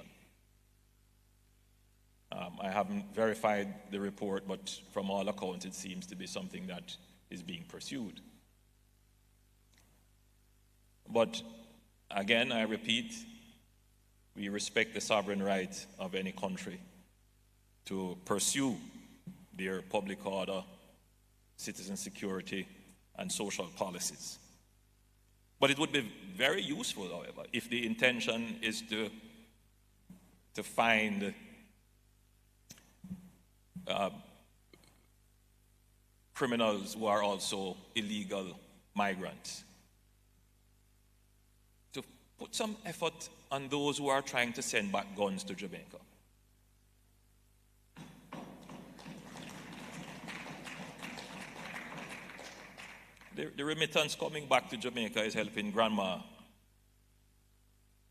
I haven't verified the report, but from all accounts, it seems to be something that is being pursued. But again, I repeat, we respect the sovereign right of any country to pursue their public order, citizen security, and social policies. But it would be very useful, however, if the intention is to find criminals who are also illegal migrants, to put some effort on those who are trying to send back guns to Jamaica. The remittance coming back to Jamaica is helping grandma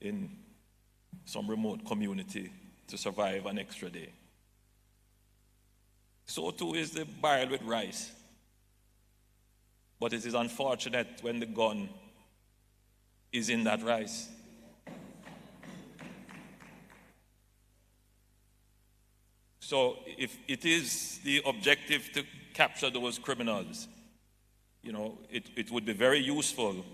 in some remote community to survive an extra day. So too is the barrel with rice. But it is unfortunate when the gun is in that rice. So if it is the objective to capture those criminals, it would be very useful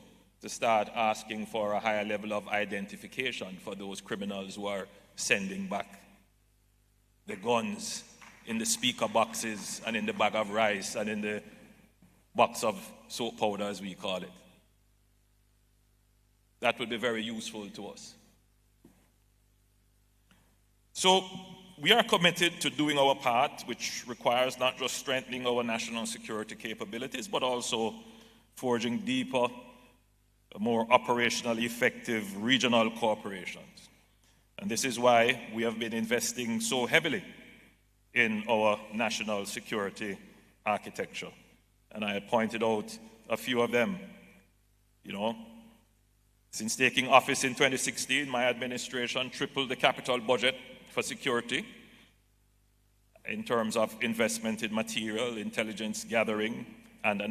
to start asking for a higher level of identification for those criminals who are sending back the guns in the speaker boxes and in the bag of rice and in the box of soap powder, as we call it. That would be very useful to us. So we are committed to doing our part, which requires not just strengthening our national security capabilities, but also forging deeper, more operationally effective regional cooperations. And this is why we have been investing so heavily in our national security architecture. And I pointed out a few of them. Since taking office in 2016, my administration tripled the capital budget for security in terms of investment in material, intelligence gathering, and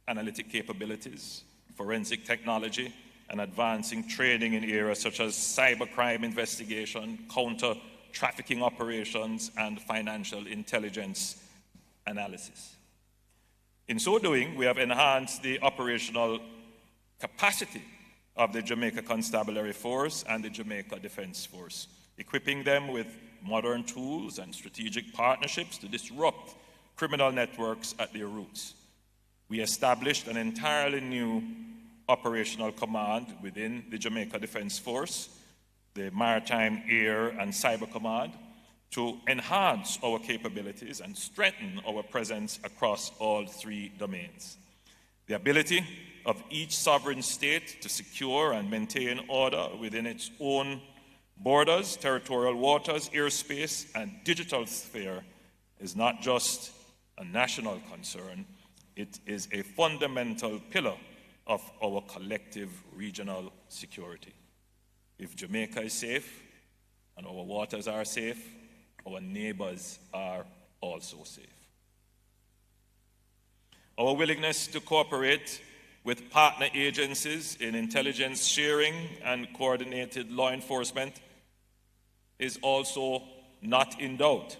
analytic capabilities, forensic technology, and advancing training in areas such as cybercrime investigation, counter-trafficking operations, and financial intelligence analysis. In so doing, we have enhanced the operational capacity of the Jamaica Constabulary Force and the Jamaica Defense Force, equipping them with modern tools and strategic partnerships to disrupt criminal networks at their roots. We established an entirely new operational command within the Jamaica Defense Force, the Maritime, Air, and Cyber Command, to enhance our capabilities and strengthen our presence across all three domains. The ability of each sovereign state to secure and maintain order within its own borders, territorial waters, airspace, and digital sphere is not just a national concern, it is a fundamental pillar of our collective regional security. If Jamaica is safe and our waters are safe, our neighbors are also safe. Our willingness to cooperate with partner agencies in intelligence sharing and coordinated law enforcement is also not in doubt.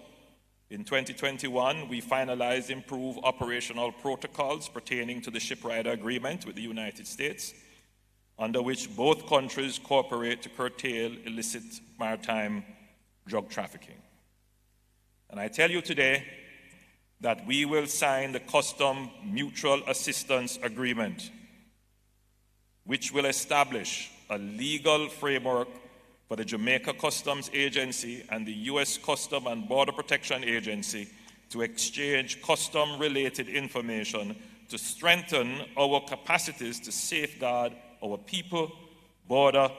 In 2021, we finalized improved operational protocols pertaining to the Shipwright Agreement with the United States, under which both countries cooperate to curtail illicit maritime drug trafficking. And I tell you today that we will sign the Custom Mutual Assistance Agreement, which will establish a legal framework for the Jamaica Customs Agency and the U.S. Customs and Border Protection Agency to exchange custom-related information to strengthen our capacities to safeguard our people, border,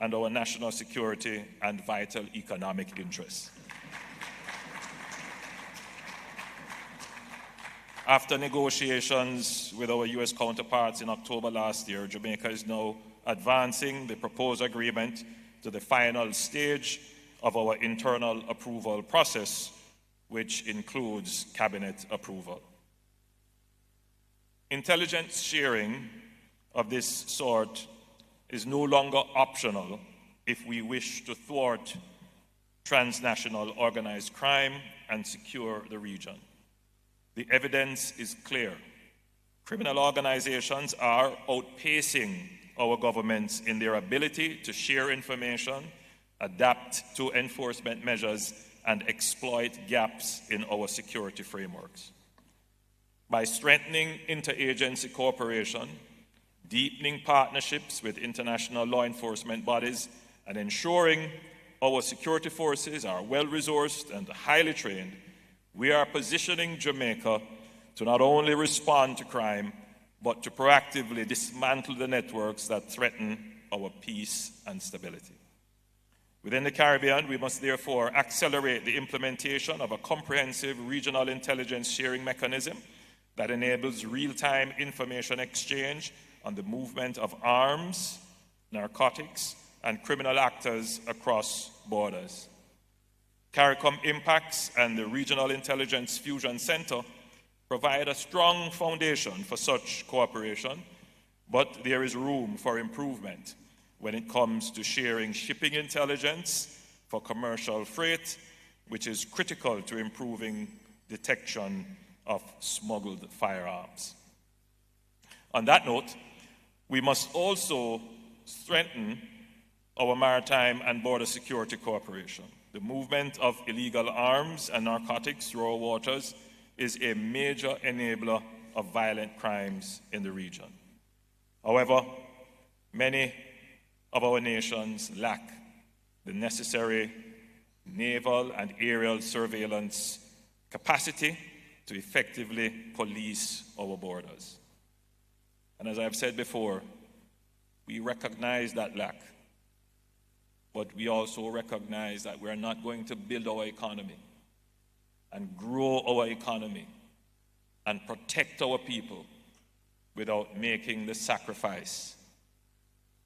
and our national security and vital economic interests. After negotiations with our U.S. counterparts in October last year, Jamaica is now advancing the proposed agreement to the final stage of our internal approval process, which includes cabinet approval. Intelligence sharing of this sort is no longer optional if we wish to thwart transnational organized crime and secure the region. The evidence is clear. Criminal organizations are outpacing our governments in their ability to share information, adapt to enforcement measures, and exploit gaps in our security frameworks. By strengthening interagency cooperation, deepening partnerships with international law enforcement bodies, and ensuring our security forces are well-resourced and highly trained, we are positioning Jamaica to not only respond to crime, but to proactively dismantle the networks that threaten our peace and stability. Within the Caribbean, we must therefore accelerate the implementation of a comprehensive regional intelligence sharing mechanism that enables real-time information exchange on the movement of arms, narcotics, and criminal actors across borders. CARICOM Impacts and the Regional Intelligence Fusion Center provide a strong foundation for such cooperation, but there is room for improvement when it comes to sharing shipping intelligence for commercial freight, which is critical to improving detection of smuggled firearms. On that note, we must also strengthen our maritime and border security cooperation. The movement of illegal arms and narcotics through our waters is a major enabler of violent crimes in the region. However, many of our nations lack the necessary naval and aerial surveillance capacity to effectively police our borders. And as I've said before, we recognize that lack, but we also recognize that we're not going to build our economy and grow our economy and protect our people without making the sacrifice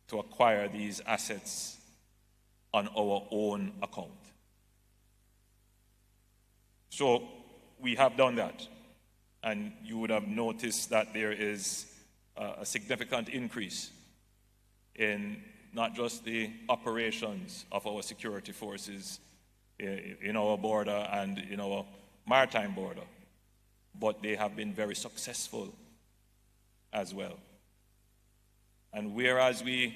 to acquire these assets on our own account. So we have done that, and you would have noticed that there is a significant increase in not just the operations of our security forces in our border and in our maritime border, but they have been very successful as well. And whereas we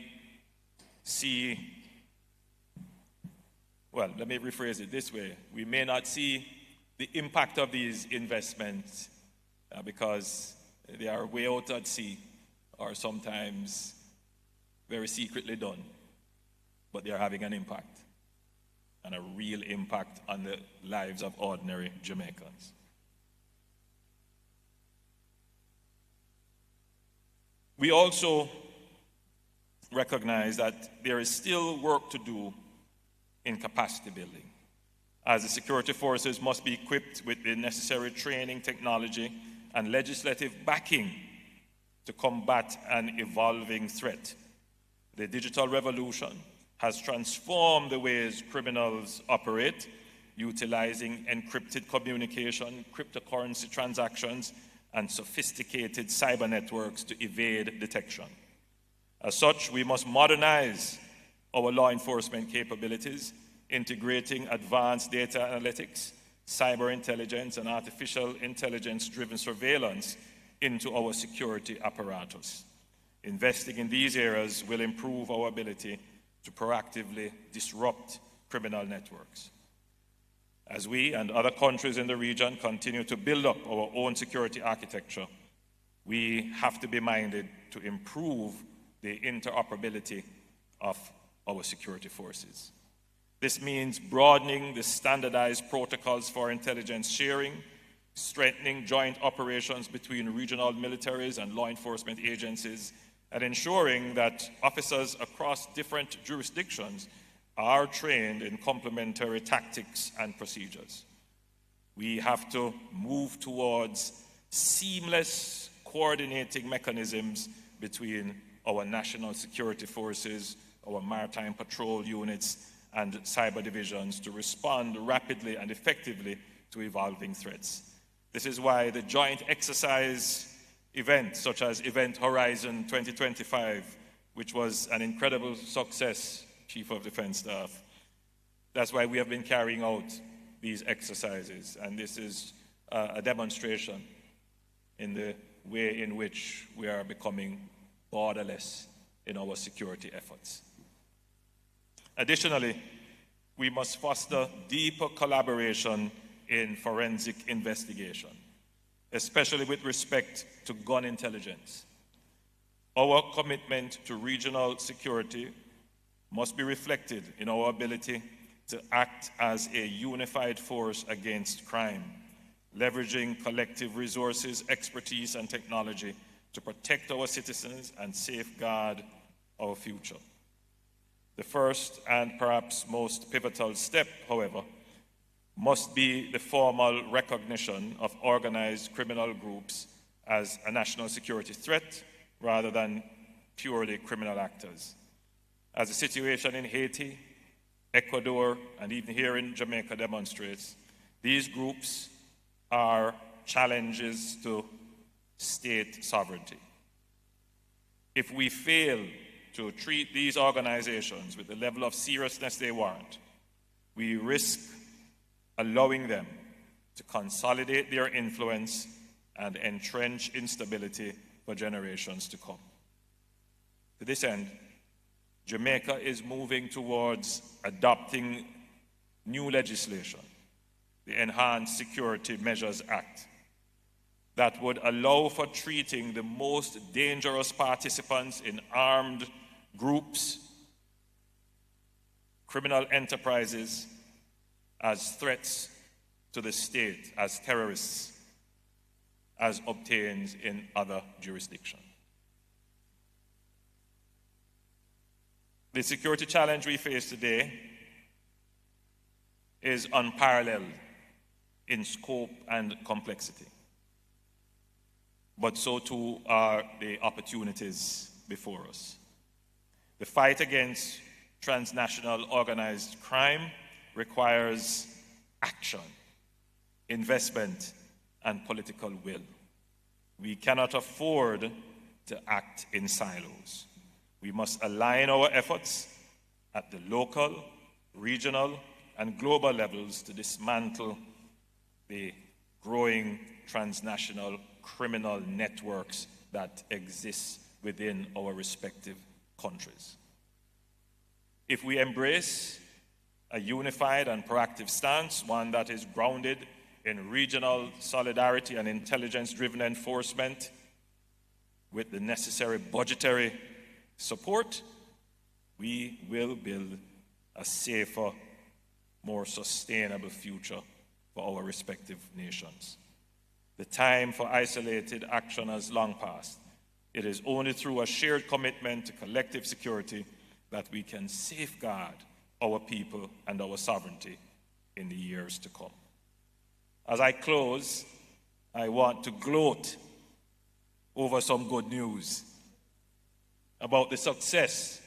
see, well, let me rephrase it this way, we may not see the impact of these investments because they are way out at sea or sometimes very secretly done, but they are having an impact, and a real impact on the lives of ordinary Jamaicans. We also recognize that there is still work to do in capacity building, as the security forces must be equipped with the necessary training, technology, and legislative backing to combat an evolving threat. The digital revolution has transformed the ways criminals operate, utilizing encrypted communication, cryptocurrency transactions, and sophisticated cyber networks to evade detection. As such, we must modernize our law enforcement capabilities, integrating advanced data analytics, cyber intelligence, and artificial intelligence-driven surveillance into our security apparatus. Investing in these areas will improve our ability to proactively disrupt criminal networks. As we and other countries in the region continue to build up our own security architecture, we have to be minded to improve the interoperability of our security forces. This means broadening the standardized protocols for intelligence sharing, strengthening joint operations between regional militaries and law enforcement agencies, and ensuring that officers across different jurisdictions are trained in complementary tactics and procedures. We have to move towards seamless coordinating mechanisms between our national security forces, our maritime patrol units, and cyber divisions to respond rapidly and effectively to evolving threats. This is why the joint exercise events such as Event Horizon 2025, which was an incredible success, Chief of Defense Staff. That's why we have been carrying out these exercises, and this is a demonstration in the way in which we are becoming borderless in our security efforts. Additionally, we must foster deeper collaboration in forensic investigation, especially with respect to gun intelligence. Our commitment to regional security must be reflected in our ability to act as a unified force against crime, leveraging collective resources, expertise, and technology to protect our citizens and safeguard our future. The first and perhaps most pivotal step, however, must be the formal recognition of organized criminal groups as a national security threat rather than purely criminal actors. As the situation in Haiti, Ecuador, and even here in Jamaica demonstrates, these groups are challenges to state sovereignty. If we fail to treat these organizations with the level of seriousness they warrant, we risk allowing them to consolidate their influence and entrench instability for generations to come. To this end, Jamaica is moving towards adopting new legislation, the Enhanced Security Measures Act, that would allow for treating the most dangerous participants in armed groups, criminal enterprises, as threats to the state, as terrorists, as obtained in other jurisdictions. The security challenge we face today is unparalleled in scope and complexity, but so too are the opportunities before us. The fight against transnational organized crime requires action, investment, and political will. We cannot afford to act in silos. We must align our efforts at the local, regional, and global levels to dismantle the growing transnational criminal networks that exist within our respective countries. If we embrace a unified and proactive stance, one that is grounded in regional solidarity and intelligence-driven enforcement with the necessary budgetary support, we will build a safer, more sustainable future for our respective nations. The time for isolated action has long passed. It is only through a shared commitment to collective security that we can safeguard our people and our sovereignty in the years to come. As I close, I want to gloat over some good news about the success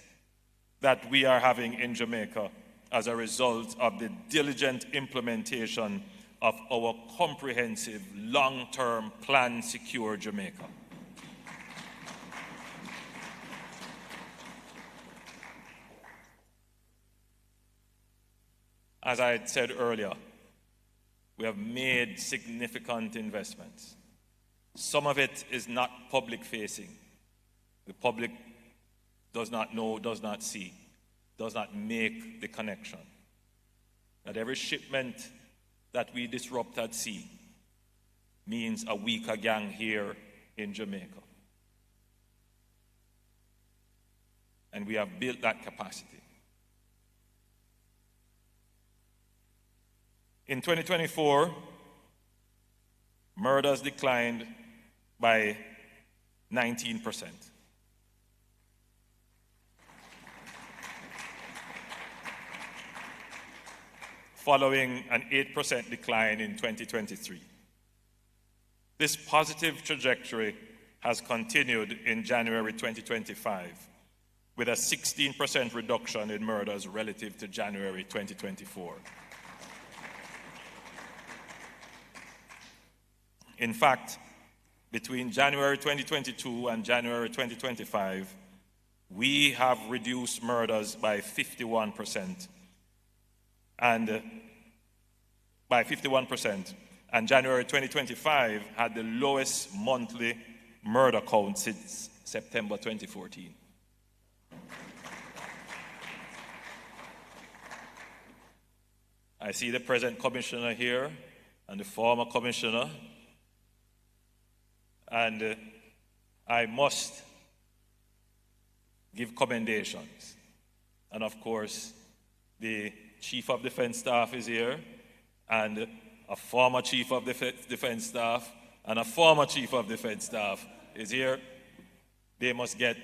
that we are having in Jamaica as a result of the diligent implementation of our comprehensive long-term plan Secure Jamaica. As I had said earlier, we have made significant investments. Some of it is not public-facing. The public does not know, does not see, does not make the connection. That every shipment that we disrupt at sea means a weaker gang here in Jamaica. And we have built that capacity. In 2024, murders declined by 19%. Following an 8% decline in 2023. This positive trajectory has continued in January 2025, with a 16% reduction in murders relative to January 2024. In fact, between January 2022 and January 2025, we have reduced murders by 51%. And January 2025 had the lowest monthly murder count since September 2014. I see the present commissioner here and the former commissioner. And I must give commendations. And of course, the Chief of Defense Staff is here, and a former Chief of Defense Staff, and a former Chief of Defense Staff is here. They must get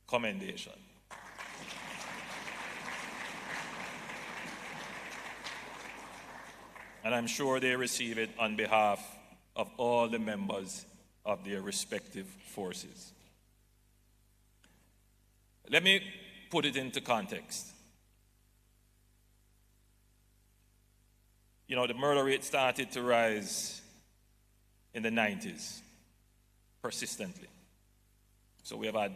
commendation. And I'm sure they receive it on behalf of all the members of their respective forces. Let me put it into context. You know, the murder rate started to rise in the 90s, persistently. So we have had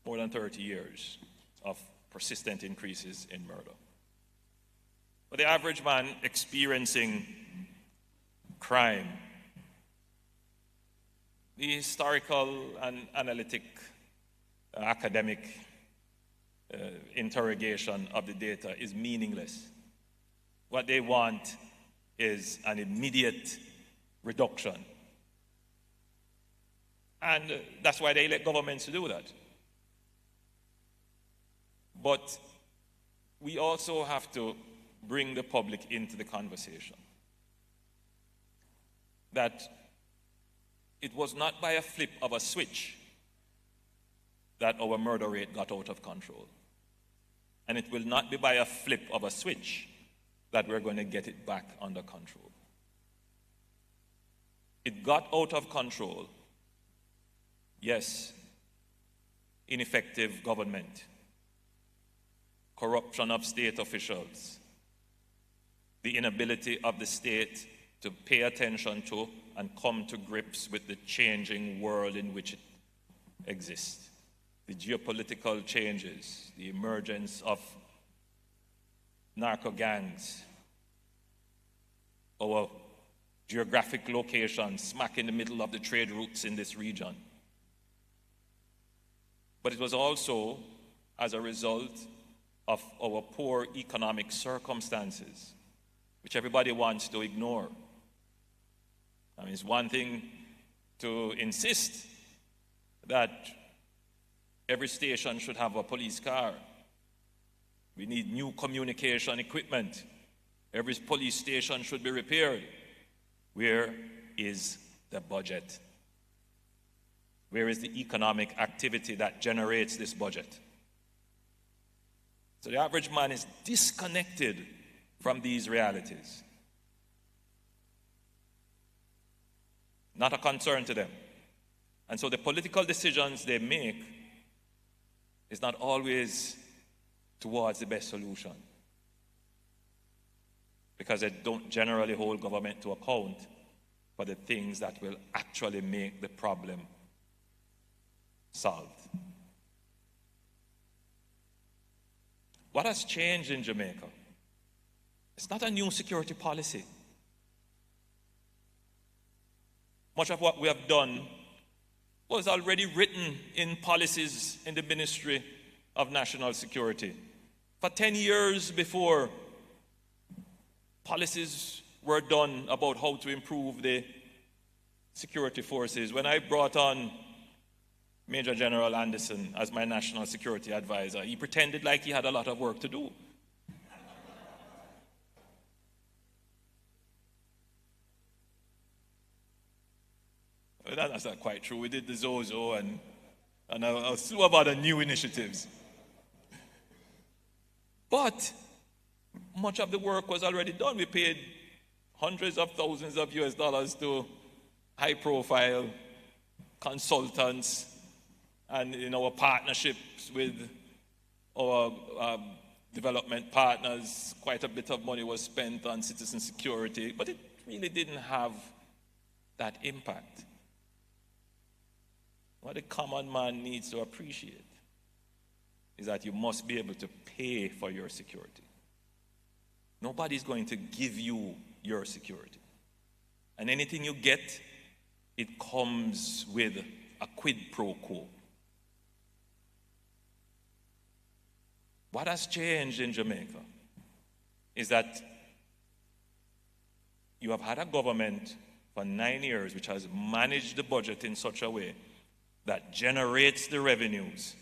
more than 30 years of persistent increases in murder. But the average man experiencing crime, the historical and analytic, academic interrogation of the data is meaningless. What they want is an immediate reduction. And that's why they let governments do that. But we also have to bring the public into the conversation. That it was not by a flip of a switch that our murder rate got out of control. And it will not be by a flip of a switch that we're going to get it back under control. It got out of control, yes, ineffective government, corruption of state officials, the inability of the state to pay attention to and come to grips with the changing world in which it exists, the geopolitical changes, the emergence of narco gangs, our geographic location smack in the middle of the trade routes in this region. But it was also as a result of our poor economic circumstances, which everybody wants to ignore. I mean, it's one thing to insist that every station should have a police car. We need new communication equipment. Every police station should be repaired. Where is the budget? Where is the economic activity that generates this budget? So the average man is disconnected from these realities. Not a concern to them. And so the political decisions they make is not always towards the best solution, because they don't generally hold government to account for the things that will actually make the problem solved. What has changed in Jamaica? It's not a new security policy. Much of what we have done was already written in policies in the Ministry of National Security. For 10 years before, policies were done about how to improve the security forces. When I brought on Major General Anderson as my national security advisor, he pretended like he had a lot of work to do. That's not quite true. We did the Zozo and a slew of other new initiatives. But much of the work was already done. We paid hundreds of thousands of US dollars to high-profile consultants, and in our partnerships with our development partners, quite a bit of money was spent on citizen security, but it really didn't have that impact. What the common man needs to appreciate is that you must be able to pay for your security. Nobody's going to give you your security. And anything you get, it comes with a quid pro quo. What has changed in Jamaica is that you have had a government for 9 years which has managed the budget in such a way that generates the revenues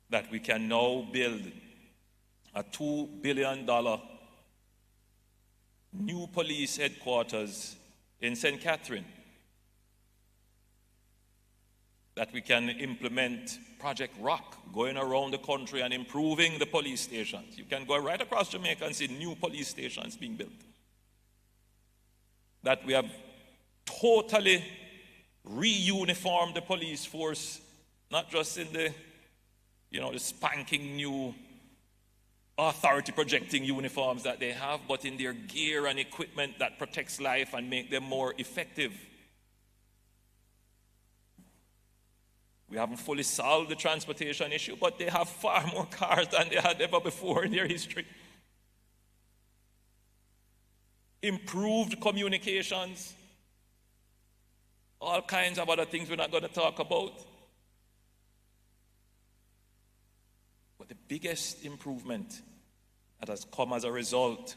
that we can now build a $2 billion new police headquarters in St. Catherine, that we can implement Project Rock, going around the country and improving the police stations. You can go right across Jamaica and see new police stations being built. That we have totally reuniformed the police force, not just in the, the spanking new authority projecting uniforms that they have, but in their gear and equipment that protects life and make them more effective. We haven't fully solved the transportation issue, but they have far more cars than they had ever before in their history. Improved communications, all kinds of other things we're not going to talk about. But the biggest improvement that has come as a result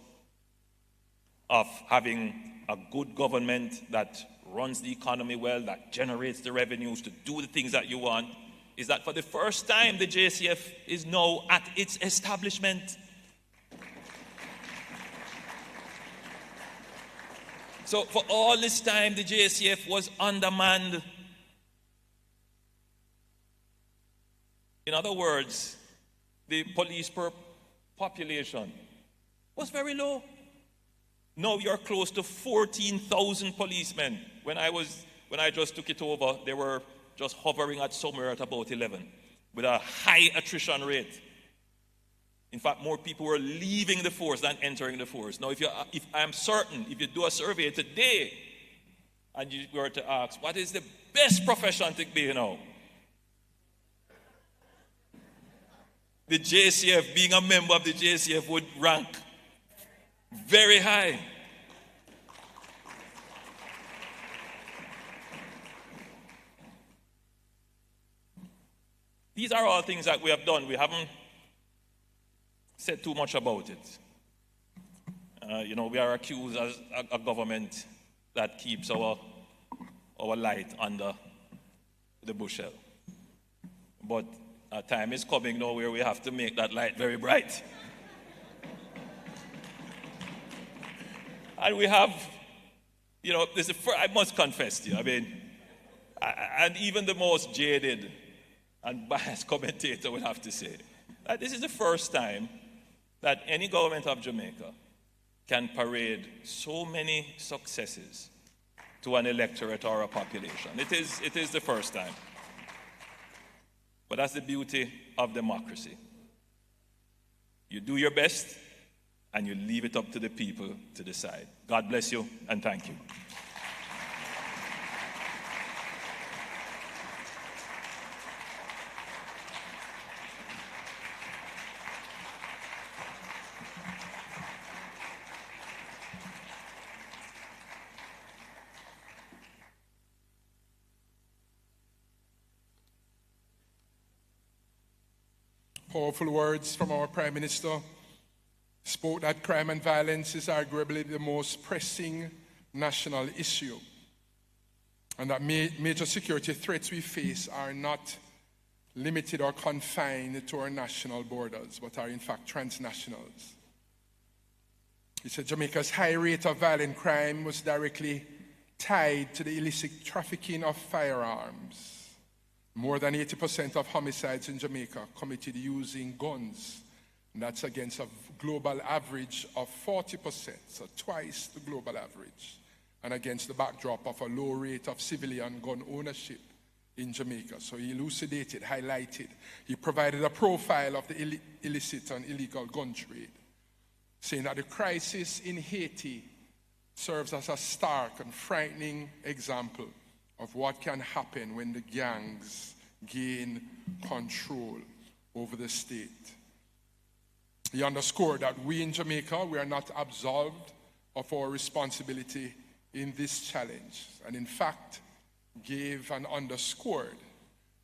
of having a good government that runs the economy well, that generates the revenues to do the things that you want, is that for the first time the JCF is now at its establishment. So for all this time the JCF was undermanned. In other words, the police per population was very low. Now you're close to 14,000 policemen. When I just took it over, they were just hovering at somewhere at about 11, with a high attrition rate. In fact, more people were leaving the force than entering the force. Now, if I'm certain, if you do a survey today, and you were to ask, what is the best profession to be now? The JCF, being a member of the JCF would rank very high. These are all things that we have done. We haven't said too much about it. We are accused as a government that keeps our light under the bushel. But a time is coming now where we have to make that light very bright. And we have, I must confess to you, and even the most jaded and biased commentator would have to say that this is the first time that any government of Jamaica can parade so many successes to an electorate or a population. It is the first time. But that's the beauty of democracy. You do your best, and you leave it up to the people to decide. God bless you, and thank you. Powerful words from our Prime Minister. Spoke that crime and violence is arguably the most pressing national issue, and that major security threats we face are not limited or confined to our national borders, but are in fact transnationals. He said Jamaica's high rate of violent crime was directly tied to the illicit trafficking of firearms. More than 80% of homicides in Jamaica committed using guns. And that's against a global average of 40%, so twice the global average. And against the backdrop of a low rate of civilian gun ownership in Jamaica. So he elucidated, highlighted, he provided a profile of the illicit and illegal gun trade, saying that the crisis in Haiti serves as a stark and frightening example of what can happen when the gangs gain control over the state. He underscored that we in Jamaica, we are not absolved of our responsibility in this challenge, and in fact gave and underscored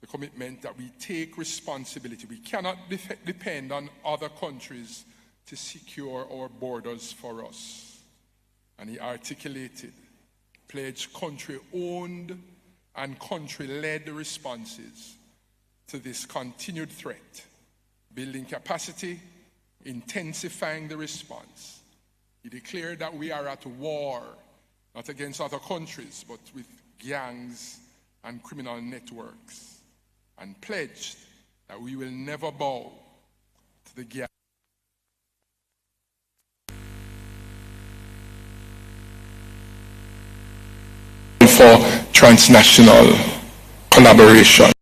the commitment that we take responsibility. We cannot depend on other countries to secure our borders for us. And he articulated, pledged country-owned and country-led responses to this continued threat, building capacity, intensifying the response. He declared that we are at war, not against other countries, but with gangs and criminal networks, and pledged that we will never bow to the gang. For transnational collaboration.